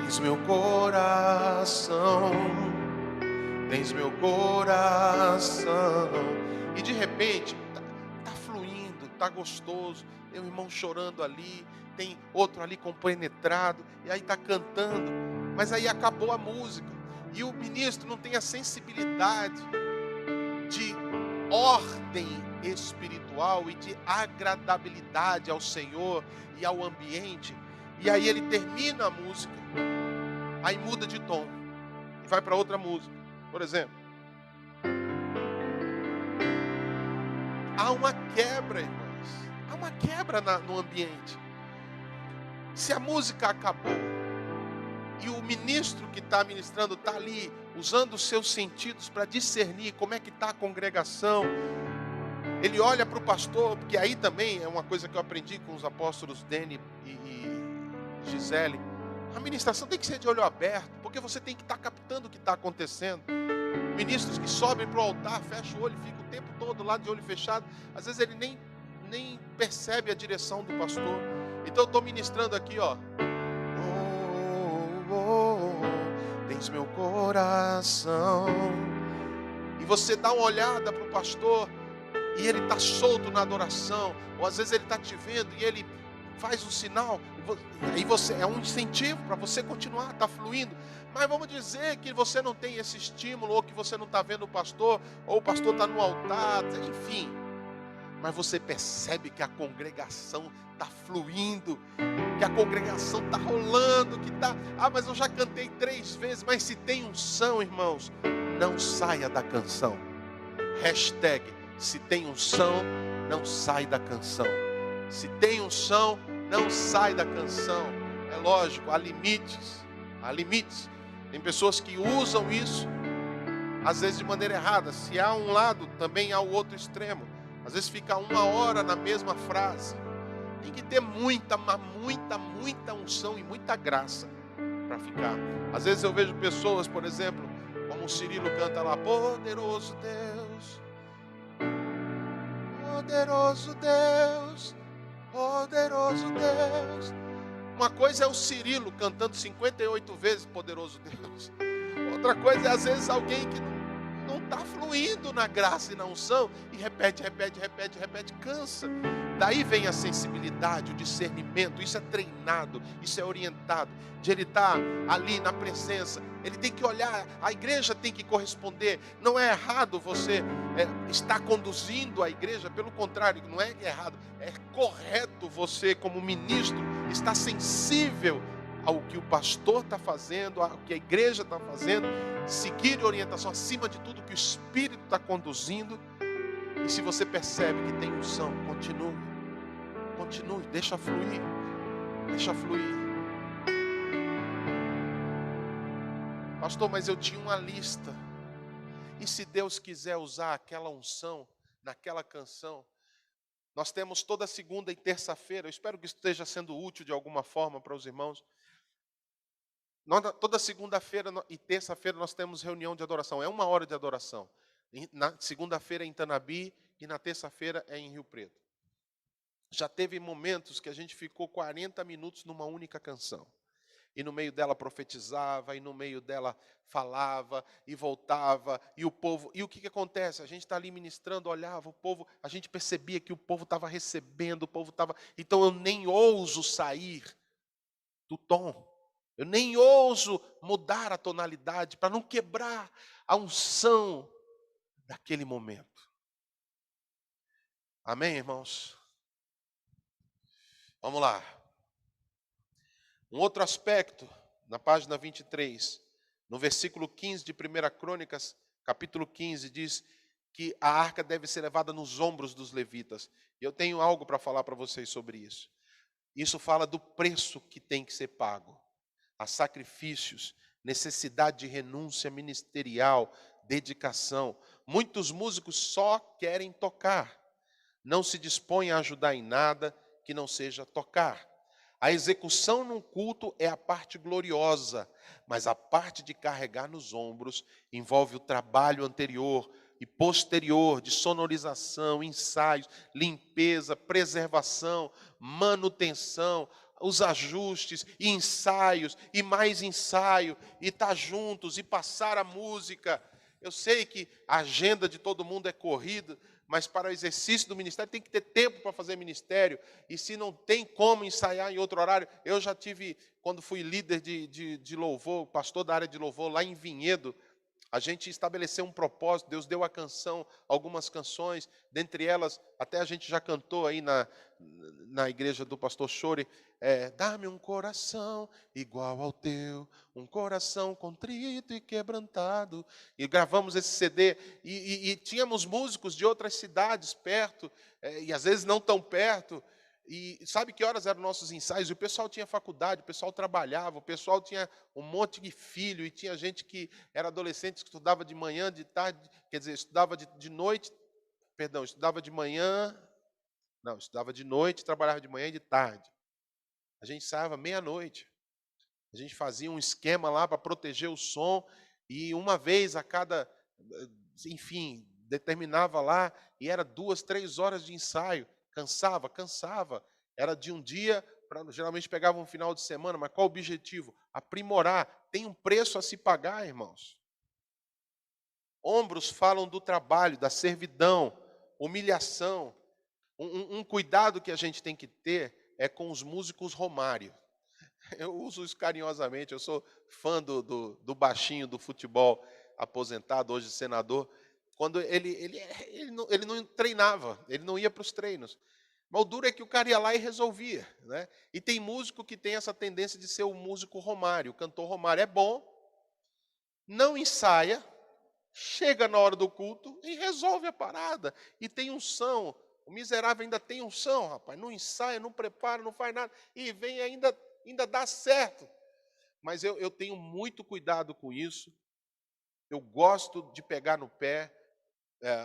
Tens meu coração, tens meu coração. E de repente, tá fluindo, tá gostoso. Tem um irmão chorando ali, tem outro ali compenetrado, e aí tá cantando, mas aí acabou a música. E o ministro não tem a sensibilidade de ordem espiritual e de agradabilidade ao Senhor e ao ambiente. E aí ele termina a música, aí muda de tom e vai para outra música. Por exemplo, há uma quebra, irmãos. Há uma quebra no ambiente. Se a música acabou e o ministro que está ministrando está ali usando os seus sentidos para discernir como é que está a congregação, ele olha para o pastor, porque aí também é uma coisa que eu aprendi com os apóstolos Dene e Gisele. A ministração tem que ser de olho aberto, porque você tem que estar captando o que está acontecendo. Ministros que sobem para o altar, fecham o olho, ficam o tempo todo lá de olho fechado. Às vezes ele nem percebe a direção do pastor. Então eu estou ministrando aqui, ó. Tens meu coração. E você dá uma olhada para o pastor e ele está solto na adoração. Ou às vezes ele está te vendo e ele faz um sinal. E aí você é um incentivo para você continuar, está fluindo. Mas vamos dizer que você não tem esse estímulo, ou que você não está vendo o pastor, ou o pastor está no altar, enfim. Mas você percebe que a congregação está fluindo, que a congregação está rolando, que está... mas eu já cantei 3 vezes, mas se tem unção, irmãos, não saia da canção. Hashtag, se tem unção, não sai da canção. Se tem unção, não sai da canção. É lógico, há limites. Há limites. Tem pessoas que usam isso, às vezes de maneira errada. Se há um lado, também há o outro extremo. Às vezes fica 1 hora na mesma frase. Tem que ter muita unção e muita graça para ficar. Às vezes eu vejo pessoas, por exemplo, como o Cirilo canta lá, poderoso Deus, poderoso Deus, poderoso Deus. Uma coisa é o Cirilo cantando 58 vezes poderoso Deus. Outra coisa é às vezes alguém que não está fluindo na graça e na unção e repete, cansa. Daí vem a sensibilidade, o discernimento. Isso é treinado, isso é orientado. De ele estar ali na presença, ele tem que olhar, a igreja tem que corresponder. Não é errado você estar conduzindo a igreja, pelo contrário, não é errado, é correto você como ministro estar sensível ao que o pastor está fazendo, ao que a igreja está fazendo, seguir orientação acima de tudo que o Espírito está conduzindo. E se você percebe que tem unção, continue, deixa fluir. Pastor, mas eu tinha uma lista. E se Deus quiser usar aquela unção naquela canção? Nós temos toda segunda e terça-feira, eu espero que esteja sendo útil de alguma forma para os irmãos. Toda segunda-feira e terça-feira nós temos reunião de adoração, é 1 hora de adoração. Na segunda-feira é em Tanabi e na terça-feira é em Rio Preto. Já teve momentos que a gente ficou 40 minutos numa única canção. E no meio dela profetizava, e no meio dela falava, e voltava, e o povo... E o que acontece? A gente está ali ministrando, olhava o povo, a gente percebia que o povo estava recebendo, o povo estava... Então eu nem ouso sair do tom. Eu nem ouso mudar a tonalidade para não quebrar a unção daquele momento. Amém, irmãos? Vamos lá. Um outro aspecto, na página 23, no versículo 15 de 1 Crônicas, capítulo 15, diz que a arca deve ser levada nos ombros dos levitas. E eu tenho algo para falar para vocês sobre isso. Isso fala do preço que tem que ser pago. Há sacrifícios, necessidade de renúncia ministerial, dedicação. Muitos músicos só querem tocar, não se dispõem a ajudar em nada que não seja tocar. A execução num culto é a parte gloriosa, mas a parte de carregar nos ombros envolve o trabalho anterior e posterior de sonorização, ensaios, limpeza, preservação, manutenção, os ajustes e ensaios e mais ensaio e estar juntos e passar a música. Eu sei que a agenda de todo mundo é corrida, mas para o exercício do ministério tem que ter tempo para fazer ministério. E se não tem como ensaiar em outro horário, eu já tive, quando fui líder de louvor, pastor da área de louvor lá em Vinhedo, a gente estabeleceu um propósito, Deus deu a canção, algumas canções, dentre elas, até a gente já cantou aí na igreja do pastor Chore, dá-me um coração igual ao teu, um coração contrito e quebrantado. E gravamos esse CD, e tínhamos músicos de outras cidades perto, e às vezes não tão perto. E sabe que horas eram nossos ensaios? E o pessoal tinha faculdade, o pessoal trabalhava, o pessoal tinha um monte de filho, e tinha gente que era adolescente, que estudava de manhã, de tarde, quer dizer, estudava de noite, perdão, estudava de manhã, não, estudava de noite, trabalhava de manhã e de tarde. A gente ensaiava meia-noite. A gente fazia um esquema lá para proteger o som, e uma vez a cada, enfim, determinava lá, e era 2, 3 horas de ensaio. Cansava. Era de um dia, geralmente pegava um final de semana, mas qual o objetivo? Aprimorar. Tem um preço a se pagar, irmãos. Ombros falam do trabalho, da servidão, humilhação. Um cuidado que a gente tem que ter é com os músicos Romário. Eu uso isso carinhosamente, eu sou fã do baixinho do futebol aposentado, hoje senador. Quando ele não treinava, ele não ia para os treinos. Mas o duro é que o cara ia lá e resolvia. Né? E tem músico que tem essa tendência de ser o músico Romário, o cantor Romário. É bom, não ensaia, chega na hora do culto e resolve a parada. E tem unção. O miserável ainda tem unção, rapaz. Não ensaia, não prepara, não faz nada. E vem ainda dá certo. Mas eu tenho muito cuidado com isso. Eu gosto de pegar no pé.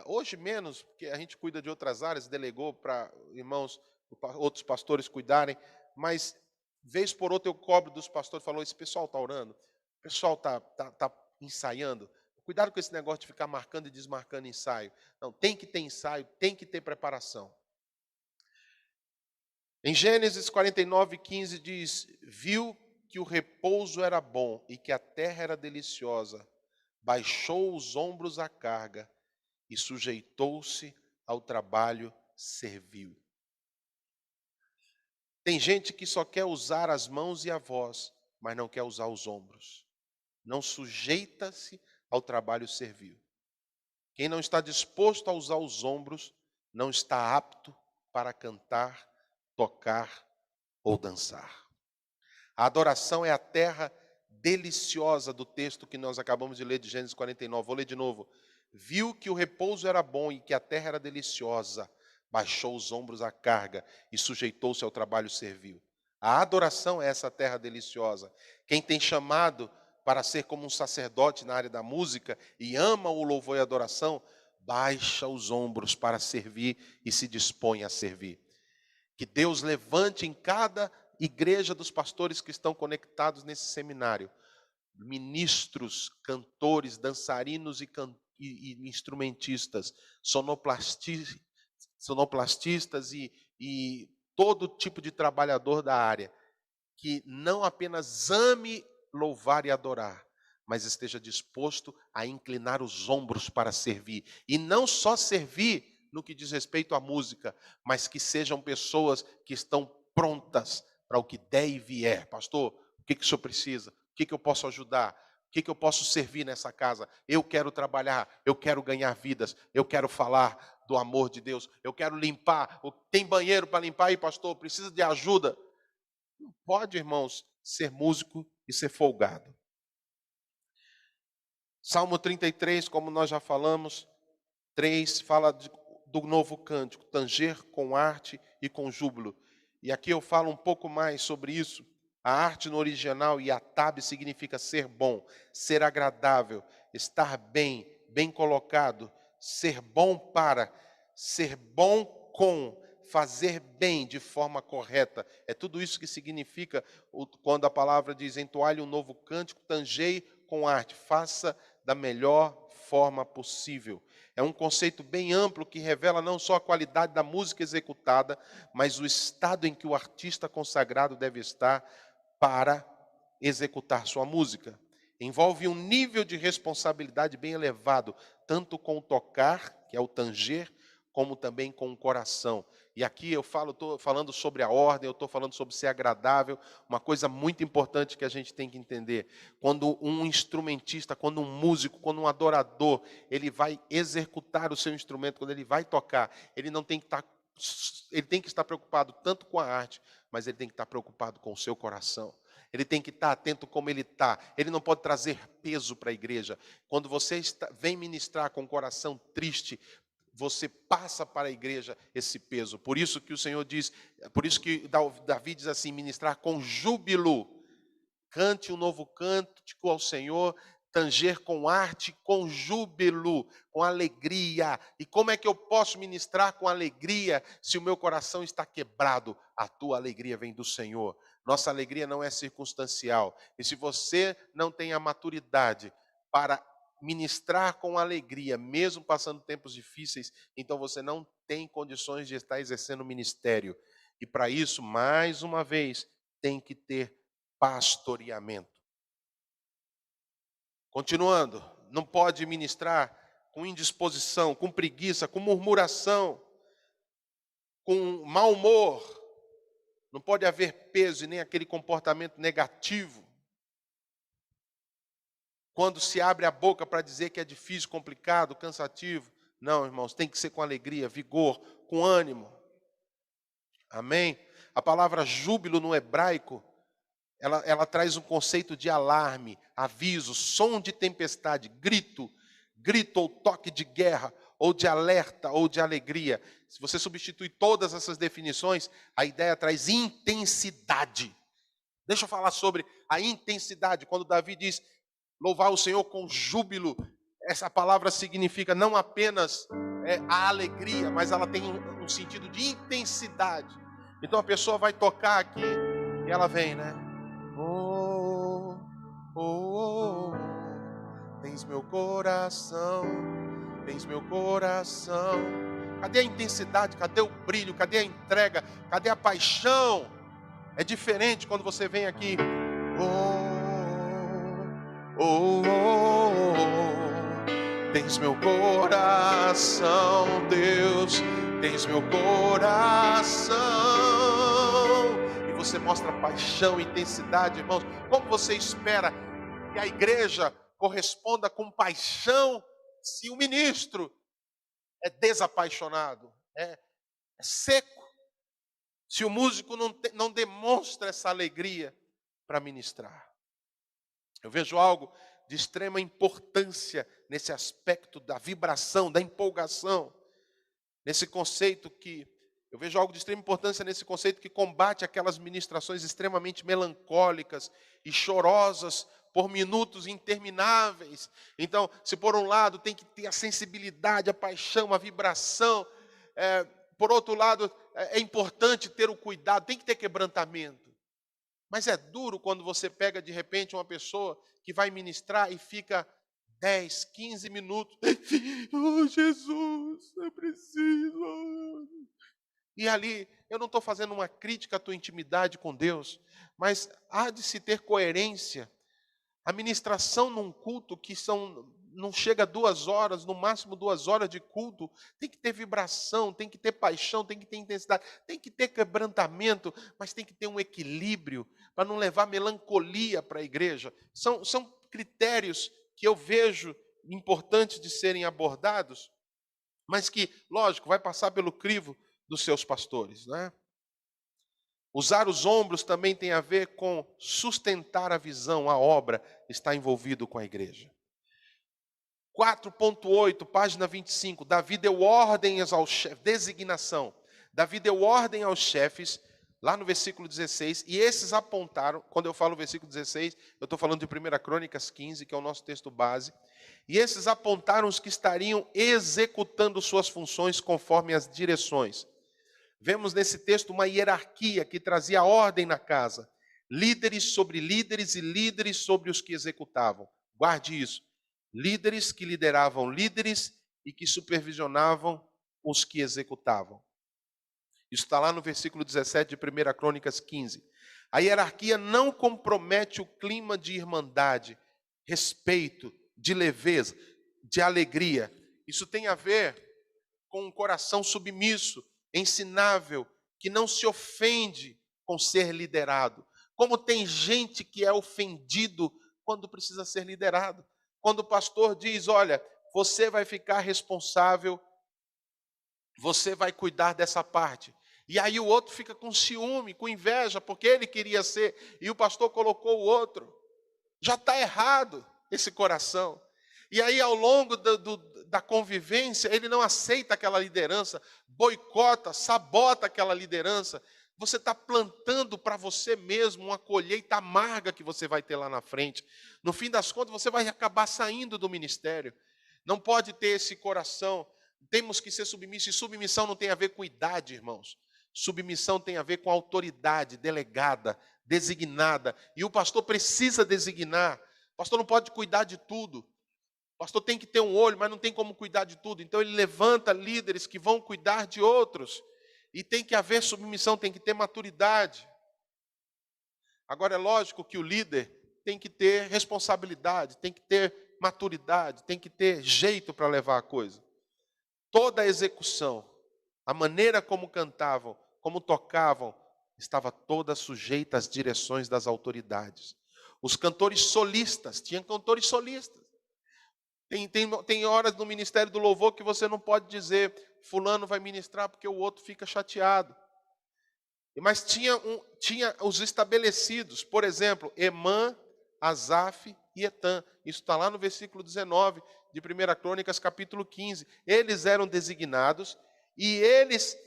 Hoje menos, porque a gente cuida de outras áreas, delegou para irmãos, outros pastores cuidarem. Mas, vez por outra, eu cobro dos pastores, falou, esse pessoal está orando, o pessoal está ensaiando. Cuidado com esse negócio de ficar marcando e desmarcando ensaio. Não, tem que ter ensaio, tem que ter preparação. Em Gênesis 49:15 diz, viu que o repouso era bom e que a terra era deliciosa, baixou os ombros à carga e sujeitou-se ao trabalho servil. Tem gente que só quer usar as mãos e a voz, mas não quer usar os ombros. Não sujeita-se ao trabalho servil. Quem não está disposto a usar os ombros, não está apto para cantar, tocar ou dançar. A adoração é a terra deliciosa do texto que nós acabamos de ler de Gênesis 49. Vou ler de novo. Viu que o repouso era bom e que a terra era deliciosa, baixou os ombros à carga e sujeitou-se ao trabalho servil. A adoração é essa terra deliciosa. Quem tem chamado para ser como um sacerdote na área da música e ama o louvor e a adoração, baixa os ombros para servir e se dispõe a servir. Que Deus levante em cada igreja dos pastores que estão conectados nesse seminário, ministros, cantores, dançarinos e instrumentistas, sonoplastistas e todo tipo de trabalhador da área, que não apenas ame louvar e adorar, mas esteja disposto a inclinar os ombros para servir. E não só servir no que diz respeito à música, mas que sejam pessoas que estão prontas para o que der e vier. Pastor, o que o senhor precisa? O que eu posso ajudar? O que eu posso servir nessa casa? Eu quero trabalhar, eu quero ganhar vidas, eu quero falar do amor de Deus, eu quero limpar. Tem banheiro para limpar aí, pastor? Precisa de ajuda? Não pode, irmãos, ser músico e ser folgado. Salmo 33, como nós já falamos, 3 fala do novo cântico, tanger com arte e com júbilo. E aqui eu falo um pouco mais sobre isso. A arte no original, yatab, significa ser bom, ser agradável, estar bem, bem colocado, ser bom para, ser bom com, fazer bem de forma correta. É tudo isso que significa quando a palavra diz, entoalhe um novo cântico, tangei com arte, faça da melhor forma possível. É um conceito bem amplo que revela não só a qualidade da música executada, mas o estado em que o artista consagrado deve estar para executar sua música. Envolve um nível de responsabilidade bem elevado, tanto com o tocar, que é o tanger, como também com o coração. E aqui estou falando sobre a ordem, eu estou falando sobre ser agradável, uma coisa muito importante que a gente tem que entender. Quando um instrumentista, quando um músico, quando um adorador, ele vai executar o seu instrumento, quando ele vai tocar, ele tem que estar preocupado tanto com a arte, mas ele tem que estar preocupado com o seu coração. Ele tem que estar atento como ele está. Ele não pode trazer peso para a igreja. Quando você vem ministrar com o coração triste, você passa para a igreja esse peso. Por isso que o Senhor diz, por isso que Davi diz assim, ministrar com júbilo. Cante um novo cântico ao Senhor, tanger com arte, com júbilo, com alegria. E como é que eu posso ministrar com alegria se o meu coração está quebrado? A tua alegria vem do Senhor. Nossa alegria não é circunstancial. E se você não tem a maturidade para ministrar com alegria, mesmo passando tempos difíceis, então você não tem condições de estar exercendo o ministério. E para isso, mais uma vez, tem que ter pastoreamento. Continuando, não pode ministrar com indisposição, com preguiça, com murmuração, com mau humor. Não pode haver peso e nem aquele comportamento negativo. Quando se abre a boca para dizer que é difícil, complicado, cansativo. Não, irmãos, tem que ser com alegria, vigor, com ânimo. Amém? A palavra júbilo no hebraico, ela traz um conceito de alarme, aviso, som de tempestade, grito, grito ou toque de guerra, ou de alerta, ou de alegria. Se você substitui todas essas definições, a ideia traz intensidade. Deixa eu falar sobre a intensidade. Quando Davi diz louvar o Senhor com júbilo, essa palavra significa não apenas a alegria, mas ela tem um sentido de intensidade. Então a pessoa vai tocar aqui e ela vem, né? Oh, oh, oh, oh, tens meu coração, tens meu coração. Cadê a intensidade? Cadê o brilho? Cadê a entrega? Cadê a paixão? É diferente quando você vem aqui. Oh, oh, oh, oh, tens meu coração, Deus, tens meu coração. E você mostra paixão, intensidade, irmãos. Como você espera que a igreja corresponda com paixão se o ministro é desapaixonado, é seco? Se o músico não demonstra essa alegria para ministrar. Eu vejo algo de extrema importância nesse aspecto da vibração, da empolgação. Nesse conceito que... Eu vejo algo de extrema importância nesse conceito que combate aquelas ministrações extremamente melancólicas e chorosas por minutos intermináveis. Então, se por um lado tem que ter a sensibilidade, a paixão, a vibração... Por outro lado, é importante ter o cuidado, tem que ter quebrantamento. Mas é duro quando você pega de repente uma pessoa que vai ministrar e fica 10, 15 minutos. Oh, Jesus, eu preciso. E ali, eu não estou fazendo uma crítica à tua intimidade com Deus, mas há de se ter coerência. A ministração num culto que não chega a 2 horas, no máximo 2 horas de culto, tem que ter vibração, tem que ter paixão, tem que ter intensidade, tem que ter quebrantamento, mas tem que ter um equilíbrio para não levar melancolia para a igreja. São critérios que eu vejo importantes de serem abordados, mas que, lógico, vai passar pelo crivo dos seus pastores, né? Usar os ombros também tem a ver com sustentar a visão, a obra, está envolvido com a igreja. 4.8, página 25, Davi deu ordens aos chefes, designação. Davi deu ordem aos chefes, lá no versículo 16, e esses apontaram, quando eu falo versículo 16, eu estou falando de 1 Crônicas 15, que é o nosso texto base, e esses apontaram os que estariam executando suas funções conforme as direções. Vemos nesse texto uma hierarquia que trazia ordem na casa. Líderes sobre líderes e líderes sobre os que executavam. Guarde isso. Líderes que lideravam líderes e que supervisionavam os que executavam. Isso está lá no versículo 17 de 1 Crônicas 15. A hierarquia não compromete o clima de irmandade, respeito, de leveza, de alegria. Isso tem a ver com um coração submisso, ensinável, que não se ofende com ser liderado. Como tem gente que é ofendido quando precisa ser liderado. Quando o pastor diz, olha, você vai ficar responsável, você vai cuidar dessa parte. E aí o outro fica com ciúme, com inveja, porque ele queria ser, e o pastor colocou o outro. Já está errado esse coração. E aí, ao longo da convivência, ele não aceita aquela liderança, boicota, sabota aquela liderança. Você está plantando para você mesmo uma colheita amarga que você vai ter lá na frente. No fim das contas, você vai acabar saindo do ministério. Não pode ter esse coração. Temos que ser submissos. E submissão não tem a ver com idade, irmãos. Submissão tem a ver com autoridade delegada, designada. E o pastor precisa designar. O pastor não pode cuidar de tudo. O pastor tem que ter um olho, mas não tem como cuidar de tudo. Então ele levanta líderes que vão cuidar de outros. E tem que haver submissão, tem que ter maturidade. Agora é lógico que o líder tem que ter responsabilidade, tem que ter maturidade, tem que ter jeito para levar a coisa. Toda a execução, a maneira como cantavam, como tocavam, estava toda sujeita às direções das autoridades. Os cantores solistas, tinham cantores solistas. Tem horas no Ministério do Louvor que você não pode dizer fulano vai ministrar porque o outro fica chateado. Mas tinha os estabelecidos, por exemplo, Emã, Asaf, e Etã. Isso está lá no versículo 19 de 1 Crônicas, capítulo 15. Eles eram designados e eles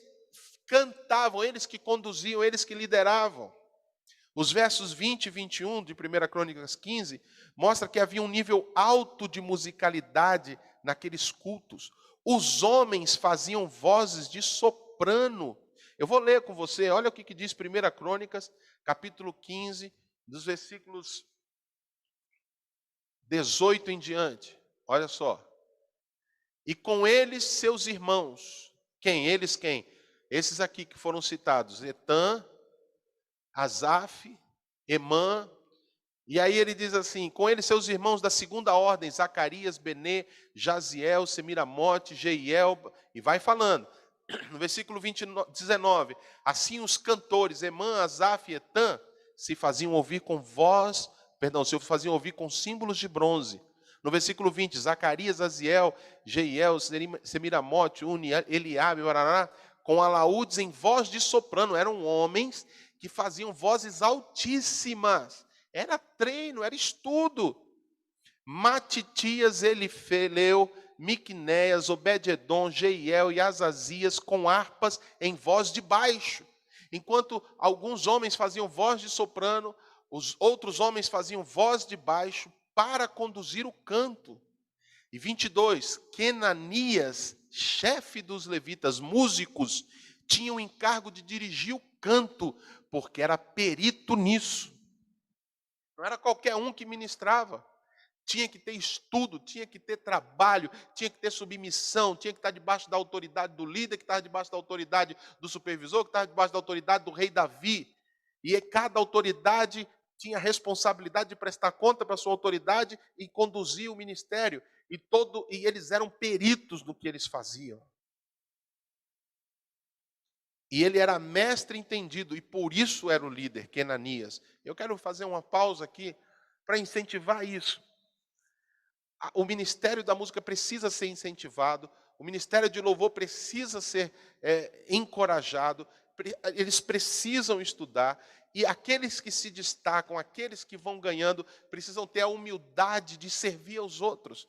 cantavam, eles que conduziam, eles que lideravam. Os versos 20 e 21 de 1 Crônicas 15 mostra que havia um nível alto de musicalidade naqueles cultos. Os homens faziam vozes de soprano. Eu vou ler com você, olha o que diz 1 Crônicas, capítulo 15, dos versículos 18 em diante. Olha só. E com eles seus irmãos. Quem? Eles quem? Esses aqui que foram citados. Etã, Asaf, Emã. E aí ele diz assim, com eles seus irmãos da segunda ordem, Zacarias, Benê, Jaziel, Semiramote, Jeiel, e vai falando. No versículo 19, assim os cantores, Emã, Asaf e Etã, se faziam ouvir se faziam ouvir com símbolos de bronze. No versículo 20, Zacarias, Aziel, Jeiel, Semiramote, Uni, Eliabe, Barará, com alaúdes em voz de soprano, eram homens que faziam vozes altíssimas. Era treino, era estudo. Matitias, Elifeleu, Miqunéias, Obed-edom, Jeiel e Azazias com harpas em voz de baixo. Enquanto alguns homens faziam voz de soprano, os outros homens faziam voz de baixo para conduzir o canto. E 22, Quenanias, chefe dos levitas, músicos, tinha o encargo de dirigir o canto, porque era perito nisso. Não era qualquer um que ministrava. Tinha que ter estudo, tinha que ter trabalho, tinha que ter submissão, tinha que estar debaixo da autoridade do líder, que estava debaixo da autoridade do supervisor, que estava debaixo da autoridade do rei Davi. E cada autoridade tinha a responsabilidade de prestar conta para a sua autoridade e conduzir o ministério. E eles eram peritos no que eles faziam. E ele era mestre entendido, e por isso era o líder, Quenanias. Eu quero fazer uma pausa aqui para incentivar isso. O ministério da música precisa ser incentivado, o ministério de louvor precisa ser encorajado, eles precisam estudar, e aqueles que se destacam, aqueles que vão ganhando, precisam ter a humildade de servir aos outros.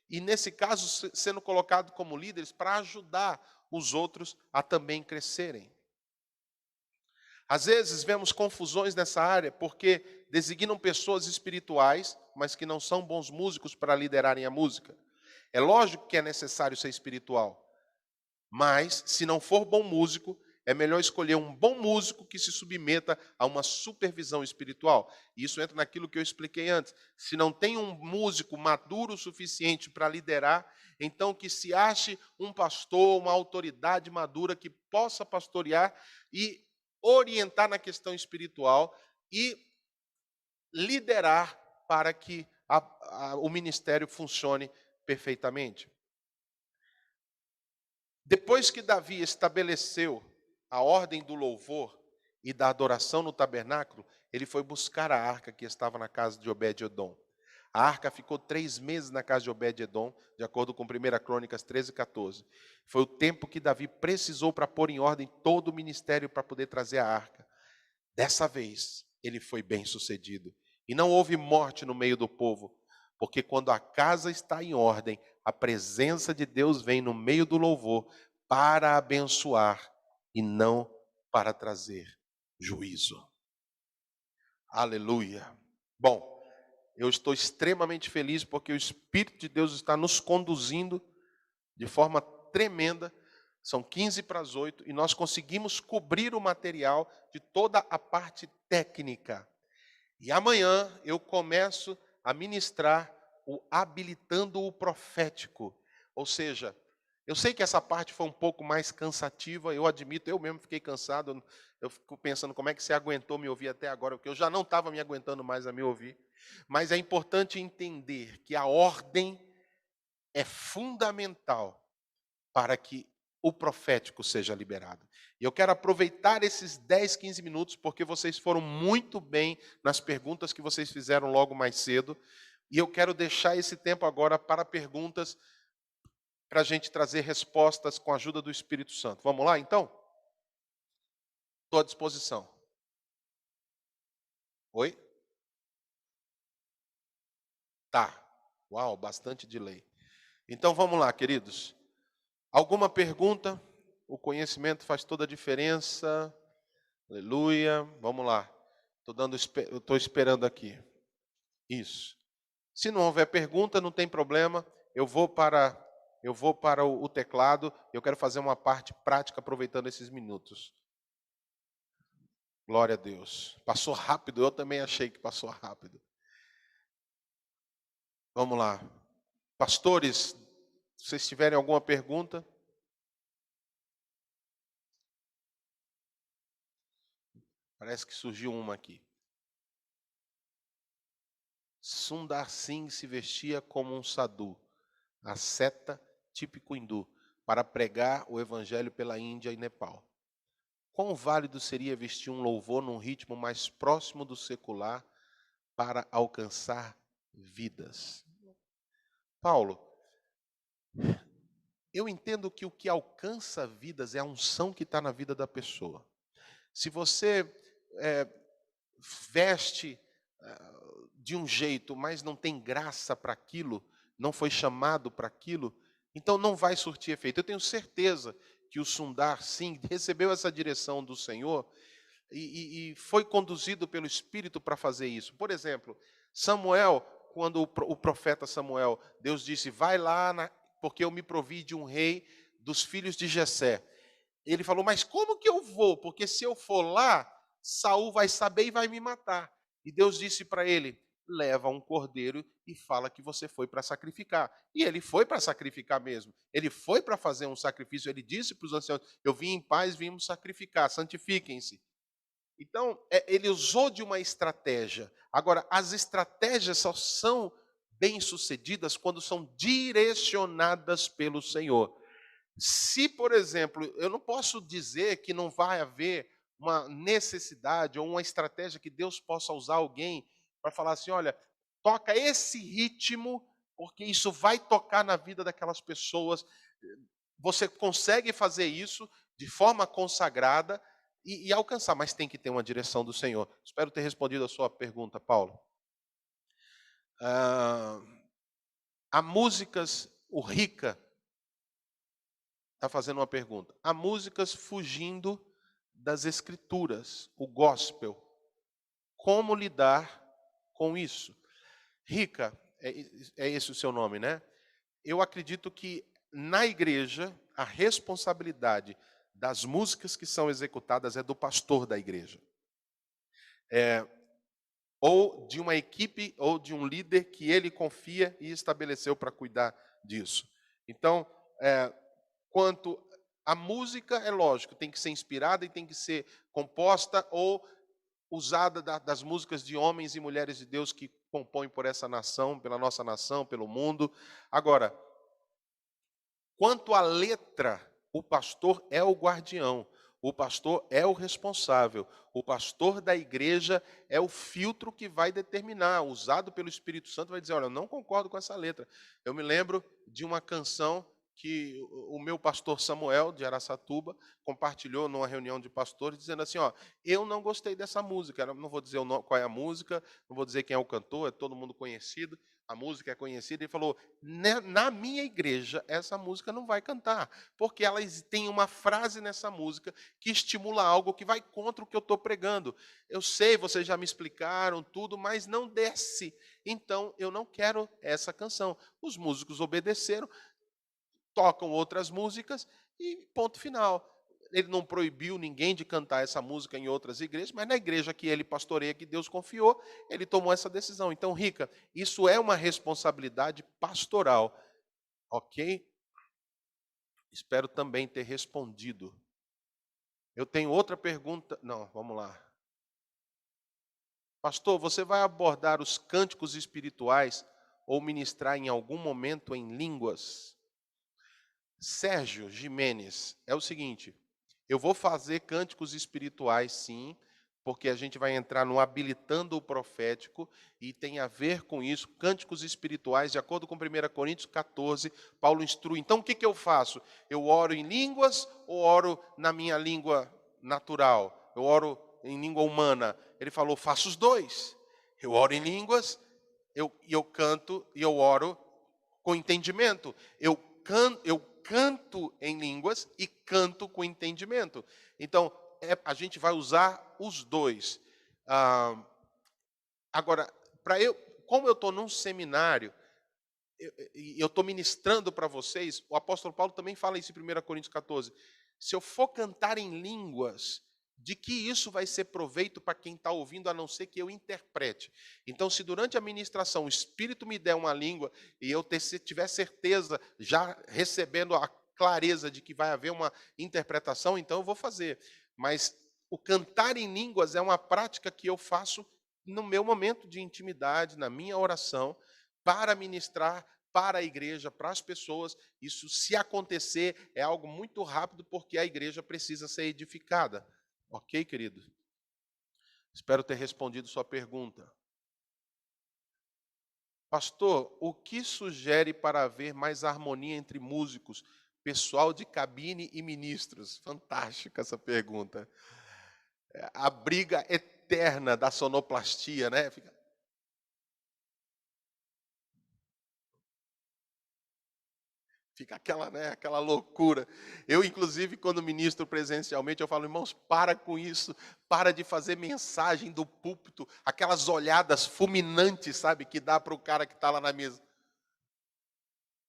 E nesse caso, sendo colocado como líderes para ajudar os outros a também crescerem. Às vezes vemos confusões nessa área porque designam pessoas espirituais, mas que não são bons músicos para liderarem a música. É lógico que é necessário ser espiritual, mas se não for bom músico, é melhor escolher um bom músico que se submeta a uma supervisão espiritual. E isso entra naquilo que eu expliquei antes. Se não tem um músico maduro o suficiente para liderar, então que se ache um pastor, uma autoridade madura que possa pastorear e orientar na questão espiritual e liderar para que o ministério funcione perfeitamente. Depois que Davi estabeleceu a ordem do louvor e da adoração no tabernáculo, ele foi buscar a arca que estava na casa de Obed-edom. A arca ficou 3 meses na casa de Obed-edom, de acordo com 1 Crônicas 13, 14. Foi o tempo que Davi precisou para pôr em ordem todo o ministério para poder trazer a arca. Dessa vez, ele foi bem sucedido. E não houve morte no meio do povo, porque quando a casa está em ordem, a presença de Deus vem no meio do louvor para abençoar e não para trazer juízo. Aleluia. Bom, eu estou extremamente feliz porque o Espírito de Deus está nos conduzindo de forma tremenda. São 15 para as 8 e nós conseguimos cobrir o material de toda a parte técnica. E amanhã eu começo a ministrar o habilitando o profético. Ou seja, eu sei que essa parte foi um pouco mais cansativa, eu admito, eu mesmo fiquei cansado, eu fico pensando como é que você aguentou me ouvir até agora, porque eu já não estava me aguentando mais a me ouvir. Mas é importante entender que a ordem é fundamental para que o profético seja liberado. E eu quero aproveitar esses 10, 15 minutos, porque vocês foram muito bem nas perguntas que vocês fizeram logo mais cedo, e eu quero deixar esse tempo agora para perguntas, para a gente trazer respostas com a ajuda do Espírito Santo. Vamos lá, então? Estou à disposição. Oi? Tá. Uau, bastante delay. Então vamos lá, queridos. Alguma pergunta? O conhecimento faz toda a diferença. Aleluia. Vamos lá. Eu estou esperando aqui. Isso. Se não houver pergunta, não tem problema. Eu vou para o teclado. Eu quero fazer uma parte prática aproveitando esses minutos. Glória a Deus. Passou rápido. Eu também achei que passou rápido. Vamos lá. Pastores, se vocês tiverem alguma pergunta. Parece que surgiu uma aqui. Sundar Singh se vestia como um sadhu, asceta típico hindu, para pregar o evangelho pela Índia e Nepal. Quão válido seria vestir um louvor num ritmo mais próximo do secular para alcançar vidas? Paulo, eu entendo que o que alcança vidas é a unção que está na vida da pessoa. Se você veste de um jeito, mas não tem graça para aquilo, não foi chamado para aquilo, então não vai surtir efeito. Eu tenho certeza que o Sundar Singh recebeu essa direção do Senhor e foi conduzido pelo Espírito para fazer isso. Por exemplo, Samuel, quando o profeta Samuel, Deus disse, vai lá, porque eu me provi de um rei dos filhos de Jessé. Ele falou, mas como que eu vou? Porque se eu for lá, Saul vai saber e vai me matar. E Deus disse para ele, leva um cordeiro e fala que você foi para sacrificar. E ele foi para sacrificar mesmo. Ele foi para fazer um sacrifício. Ele disse para os anciãos, eu vim em paz, vimos sacrificar, santifiquem-se. Então, ele usou de uma estratégia. Agora, as estratégias só são bem-sucedidas quando são direcionadas pelo Senhor. Se, por exemplo, eu não posso dizer que não vai haver uma necessidade ou uma estratégia que Deus possa usar alguém para falar assim, olha, toca esse ritmo, porque isso vai tocar na vida daquelas pessoas. Você consegue fazer isso de forma consagrada e alcançar, mas tem que ter uma direção do Senhor. Espero ter respondido a sua pergunta, Paulo. Há músicas, o Rica está fazendo uma pergunta. Há músicas fugindo das escrituras, o gospel. Como lidar com isso? Rica, é esse o seu nome, né? Eu acredito que na igreja a responsabilidade das músicas que são executadas é do pastor da igreja. Ou de uma equipe ou de um líder que ele confia e estabeleceu para cuidar disso. Então, quanto a música, é lógico, tem que ser inspirada e tem que ser composta ou usada das músicas de homens e mulheres de Deus que compõem por essa nação, pela nossa nação, pelo mundo. Agora, quanto à letra, o pastor é o guardião, o pastor é o responsável, o pastor da igreja é o filtro que vai determinar, usado pelo Espírito Santo, vai dizer, olha, eu não concordo com essa letra. Eu me lembro de uma canção que o meu pastor Samuel, de Araçatuba, compartilhou numa reunião de pastores, dizendo assim, ó, eu não gostei dessa música, não vou dizer qual é a música, não vou dizer quem é o cantor, é todo mundo conhecido, a música é conhecida, ele falou, na minha igreja, essa música não vai cantar, porque ela tem uma frase nessa música que estimula algo que vai contra o que eu estou pregando. Eu sei, vocês já me explicaram tudo, mas não desce, então eu não quero essa canção. Os músicos obedeceram, tocam outras músicas e ponto final. Ele não proibiu ninguém de cantar essa música em outras igrejas, mas na igreja que ele pastoreia, que Deus confiou, ele tomou essa decisão. Então, Rica, isso é uma responsabilidade pastoral, ok? Espero também ter respondido. Eu tenho outra pergunta. Não, vamos lá. Pastor, você vai abordar os cânticos espirituais ou ministrar em algum momento em línguas? Sérgio Jimenez, é o seguinte, eu vou fazer cânticos espirituais, sim, porque a gente vai entrar no habilitando o profético e tem a ver com isso, cânticos espirituais, de acordo com 1 Coríntios 14, Paulo instrui. Então, o que eu faço? Eu oro em línguas ou oro na minha língua natural? Eu oro em língua humana? Ele falou, faço os dois. Eu oro em línguas eu canto e eu oro com entendimento. Eu canto em línguas e canto com entendimento. Então, a gente vai usar os dois. Ah, agora, como eu estou num seminário, e eu estou ministrando para vocês, o apóstolo Paulo também fala isso em 1 Coríntios 14. Se eu for cantar em línguas, de que isso vai ser proveito para quem está ouvindo, a não ser que eu interprete? Então, se durante a ministração o Espírito me der uma língua e eu tiver certeza, já recebendo a clareza de que vai haver uma interpretação, então eu vou fazer. Mas o cantar em línguas é uma prática que eu faço no meu momento de intimidade, na minha oração, para ministrar para a igreja, para as pessoas. Isso, se acontecer, é algo muito rápido, porque a igreja precisa ser edificada. Ok, querido? Espero ter respondido sua pergunta. Pastor, o que sugere para haver mais harmonia entre músicos, pessoal de cabine e ministros? Fantástica essa pergunta. A briga eterna da sonoplastia, né? Fica aquela, né, aquela loucura. Eu, inclusive, quando ministro presencialmente, eu falo, irmãos, para com isso, para de fazer mensagem do púlpito, aquelas olhadas fulminantes, sabe, que dá para o cara que está lá na mesa.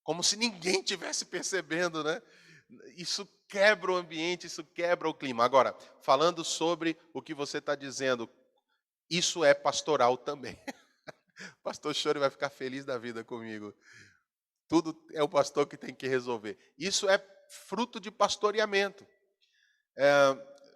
Como se ninguém tivesse percebendo, né? Isso quebra o ambiente, isso quebra o clima. Agora, falando sobre o que você está dizendo, isso é pastoral também. O pastor Chore vai ficar feliz da vida comigo. Tudo é o pastor que tem que resolver. Isso é fruto de pastoreamento.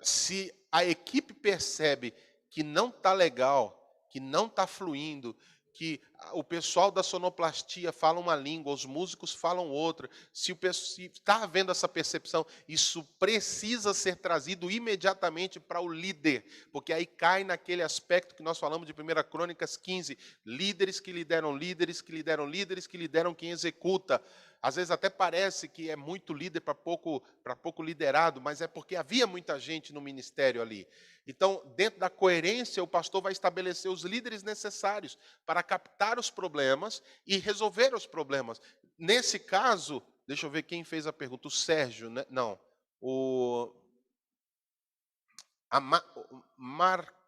Se a equipe percebe que não está legal, que não está fluindo, que o pessoal da sonoplastia fala uma língua, os músicos falam outra, se está havendo essa percepção, isso precisa ser trazido imediatamente para o líder, porque aí cai naquele aspecto que nós falamos de 1 Crônicas 15, líderes que lideram líderes, que lideram líderes, que lideram quem executa. Às vezes até parece que é muito líder para pouco liderado, mas é porque havia muita gente no ministério ali. Então, dentro da coerência, o pastor vai estabelecer os líderes necessários para captar os problemas e resolver os problemas. Nesse caso, deixa eu ver quem fez a pergunta. O Sérgio, né? Não.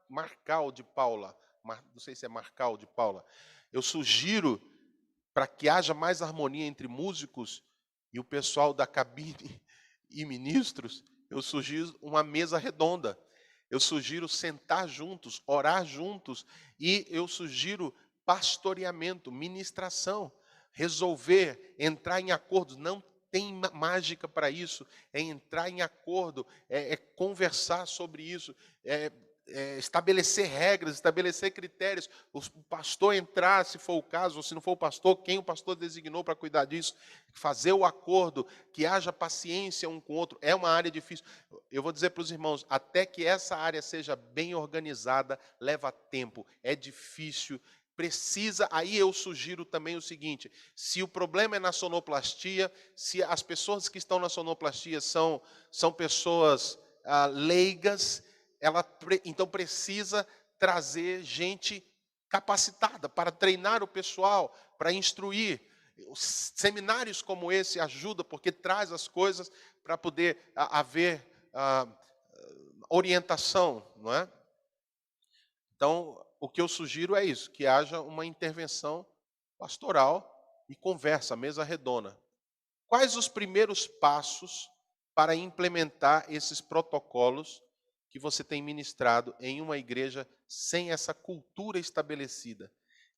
Marcal de Paula. Não sei se é Marcal de Paula. Eu sugiro, para que haja mais harmonia entre músicos e o pessoal da cabine e ministros, eu sugiro uma mesa redonda. Eu sugiro sentar juntos, orar juntos, e eu sugiro pastoreamento, ministração, resolver, entrar em acordos. Não tem mágica para isso, é entrar em acordo, é conversar sobre isso, estabelecer regras, estabelecer critérios, o pastor entrar, se for o caso, ou se não for o pastor, quem o pastor designou para cuidar disso, fazer o acordo, que haja paciência um com o outro. É uma área difícil. Eu vou dizer para os irmãos, até que essa área seja bem organizada, leva tempo, é difícil, precisa. Aí eu sugiro também o seguinte: se o problema é na sonoplastia, se as pessoas que estão na sonoplastia são pessoas leigas, então precisa trazer gente capacitada para treinar o pessoal, para instruir. Os seminários como esse ajudam, porque traz as coisas para poder haver orientação, não é? Então, o que eu sugiro é isso, que haja uma intervenção pastoral e conversa, mesa redonda. Quais os primeiros passos para implementar esses protocolos que você tem ministrado em uma igreja sem essa cultura estabelecida?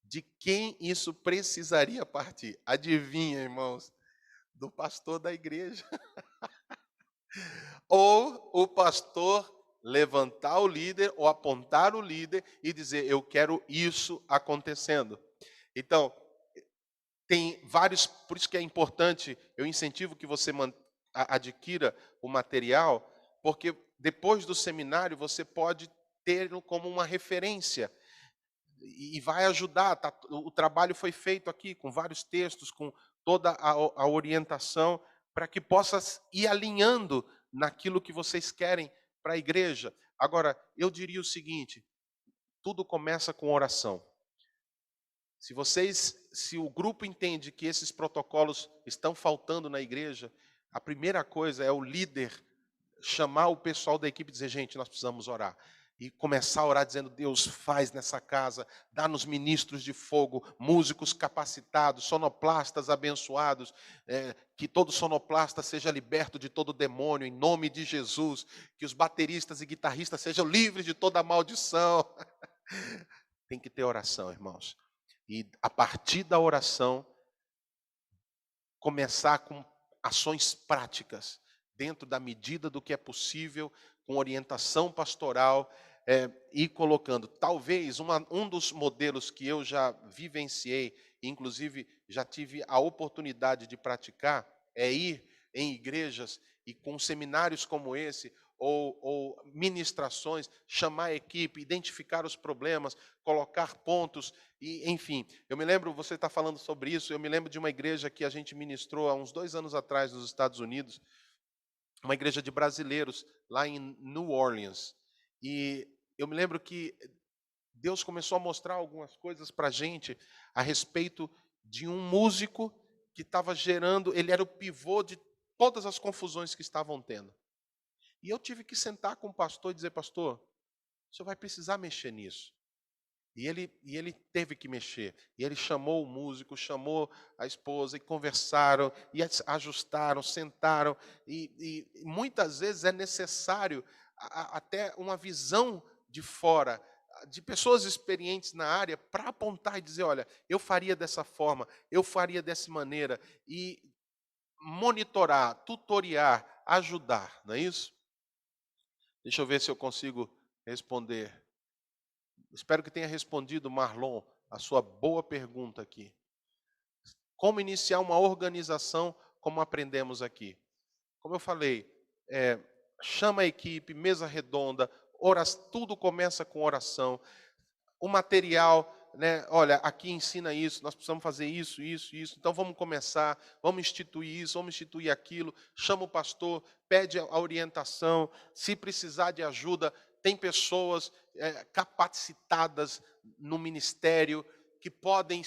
De quem isso precisaria partir? Adivinha, irmãos? Do pastor da igreja. Ou o pastor levantar o líder ou apontar o líder e dizer, eu quero isso acontecendo. Então, tem vários, por isso que é importante, eu incentivo que você adquira o material, porque depois do seminário você pode ter como uma referência e vai ajudar. O trabalho foi feito aqui com vários textos, com toda a orientação, para que possa ir alinhando naquilo que vocês querem para a igreja. Agora, eu diria o seguinte: tudo começa com oração. Se o grupo entende que esses protocolos estão faltando na igreja, a primeira coisa é o líder chamar o pessoal da equipe e dizer, gente, nós precisamos orar. E começar a orar dizendo, Deus, faz nessa casa, dá-nos ministros de fogo, músicos capacitados, sonoplastas abençoados, que todo sonoplasta seja liberto de todo demônio, em nome de Jesus, que os bateristas e guitarristas sejam livres de toda maldição. Tem que ter oração, irmãos. E a partir da oração, começar com ações práticas, dentro da medida do que é possível, com orientação pastoral, e colocando. Talvez um dos modelos que eu já vivenciei, inclusive já tive a oportunidade de praticar, é ir em igrejas e com seminários como esse, ou ministrações, chamar a equipe, identificar os problemas, colocar pontos, e enfim. Eu me lembro, você está falando sobre isso, eu me lembro de uma igreja que a gente ministrou há uns 2 anos atrás nos Estados Unidos, uma igreja de brasileiros, lá em New Orleans. E eu me lembro que Deus começou a mostrar algumas coisas para a gente a respeito de um músico que estava gerando, ele era o pivô de todas as confusões que estavam tendo. E eu tive que sentar com o pastor e dizer, pastor, o senhor vai precisar mexer nisso. E ele teve que mexer. E ele chamou o músico, chamou a esposa, e conversaram, e ajustaram, sentaram. E muitas vezes é necessário até uma visão de fora, de pessoas experientes na área, para apontar e dizer, olha, eu faria dessa forma, eu faria dessa maneira. E monitorar, tutoriar, ajudar, não é isso? Deixa eu ver se eu consigo responder. Espero que tenha respondido, Marlon, a sua boa pergunta aqui. Como iniciar uma organização, como aprendemos aqui? Como eu falei, chama a equipe, mesa redonda, tudo começa com oração. O material, né? Olha, aqui ensina isso, nós precisamos fazer isso, isso, isso. Então vamos começar, vamos instituir isso, vamos instituir aquilo. Chama o pastor, pede a orientação. Se precisar de ajuda, tem pessoas capacitadas no ministério que podem,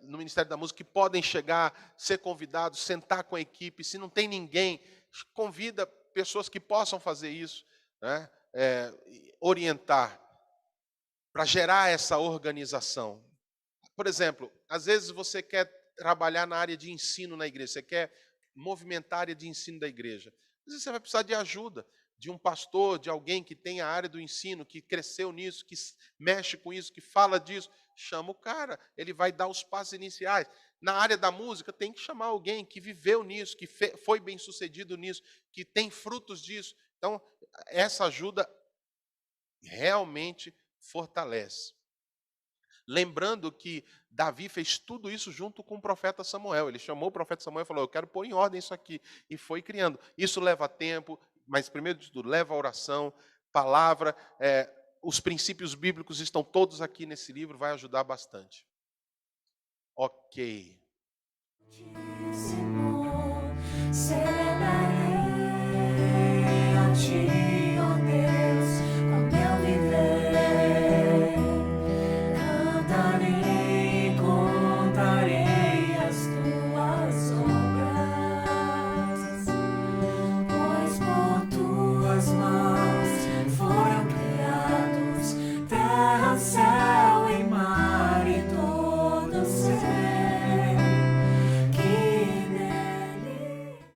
no Ministério da Música, que podem chegar, ser convidados, sentar com a equipe. Se não tem ninguém, convida pessoas que possam fazer isso, né? Orientar, para gerar essa organização. Por exemplo, às vezes você quer trabalhar na área de ensino na igreja, você quer movimentar a área de ensino da igreja. Às vezes você vai precisar de ajuda, de um pastor, de alguém que tem a área do ensino, que cresceu nisso, que mexe com isso, que fala disso. Chama o cara, ele vai dar os passos iniciais. Na área da música, tem que chamar alguém que viveu nisso, que foi bem sucedido nisso, que tem frutos disso. Então, essa ajuda realmente fortalece. Lembrando que Davi fez tudo isso junto com o profeta Samuel. Ele chamou o profeta Samuel e falou, eu quero pôr em ordem isso aqui. E foi criando. Isso leva tempo, mas primeiro de tudo, leva a oração, palavra. Os princípios bíblicos estão todos aqui nesse livro, vai ajudar bastante. Ok.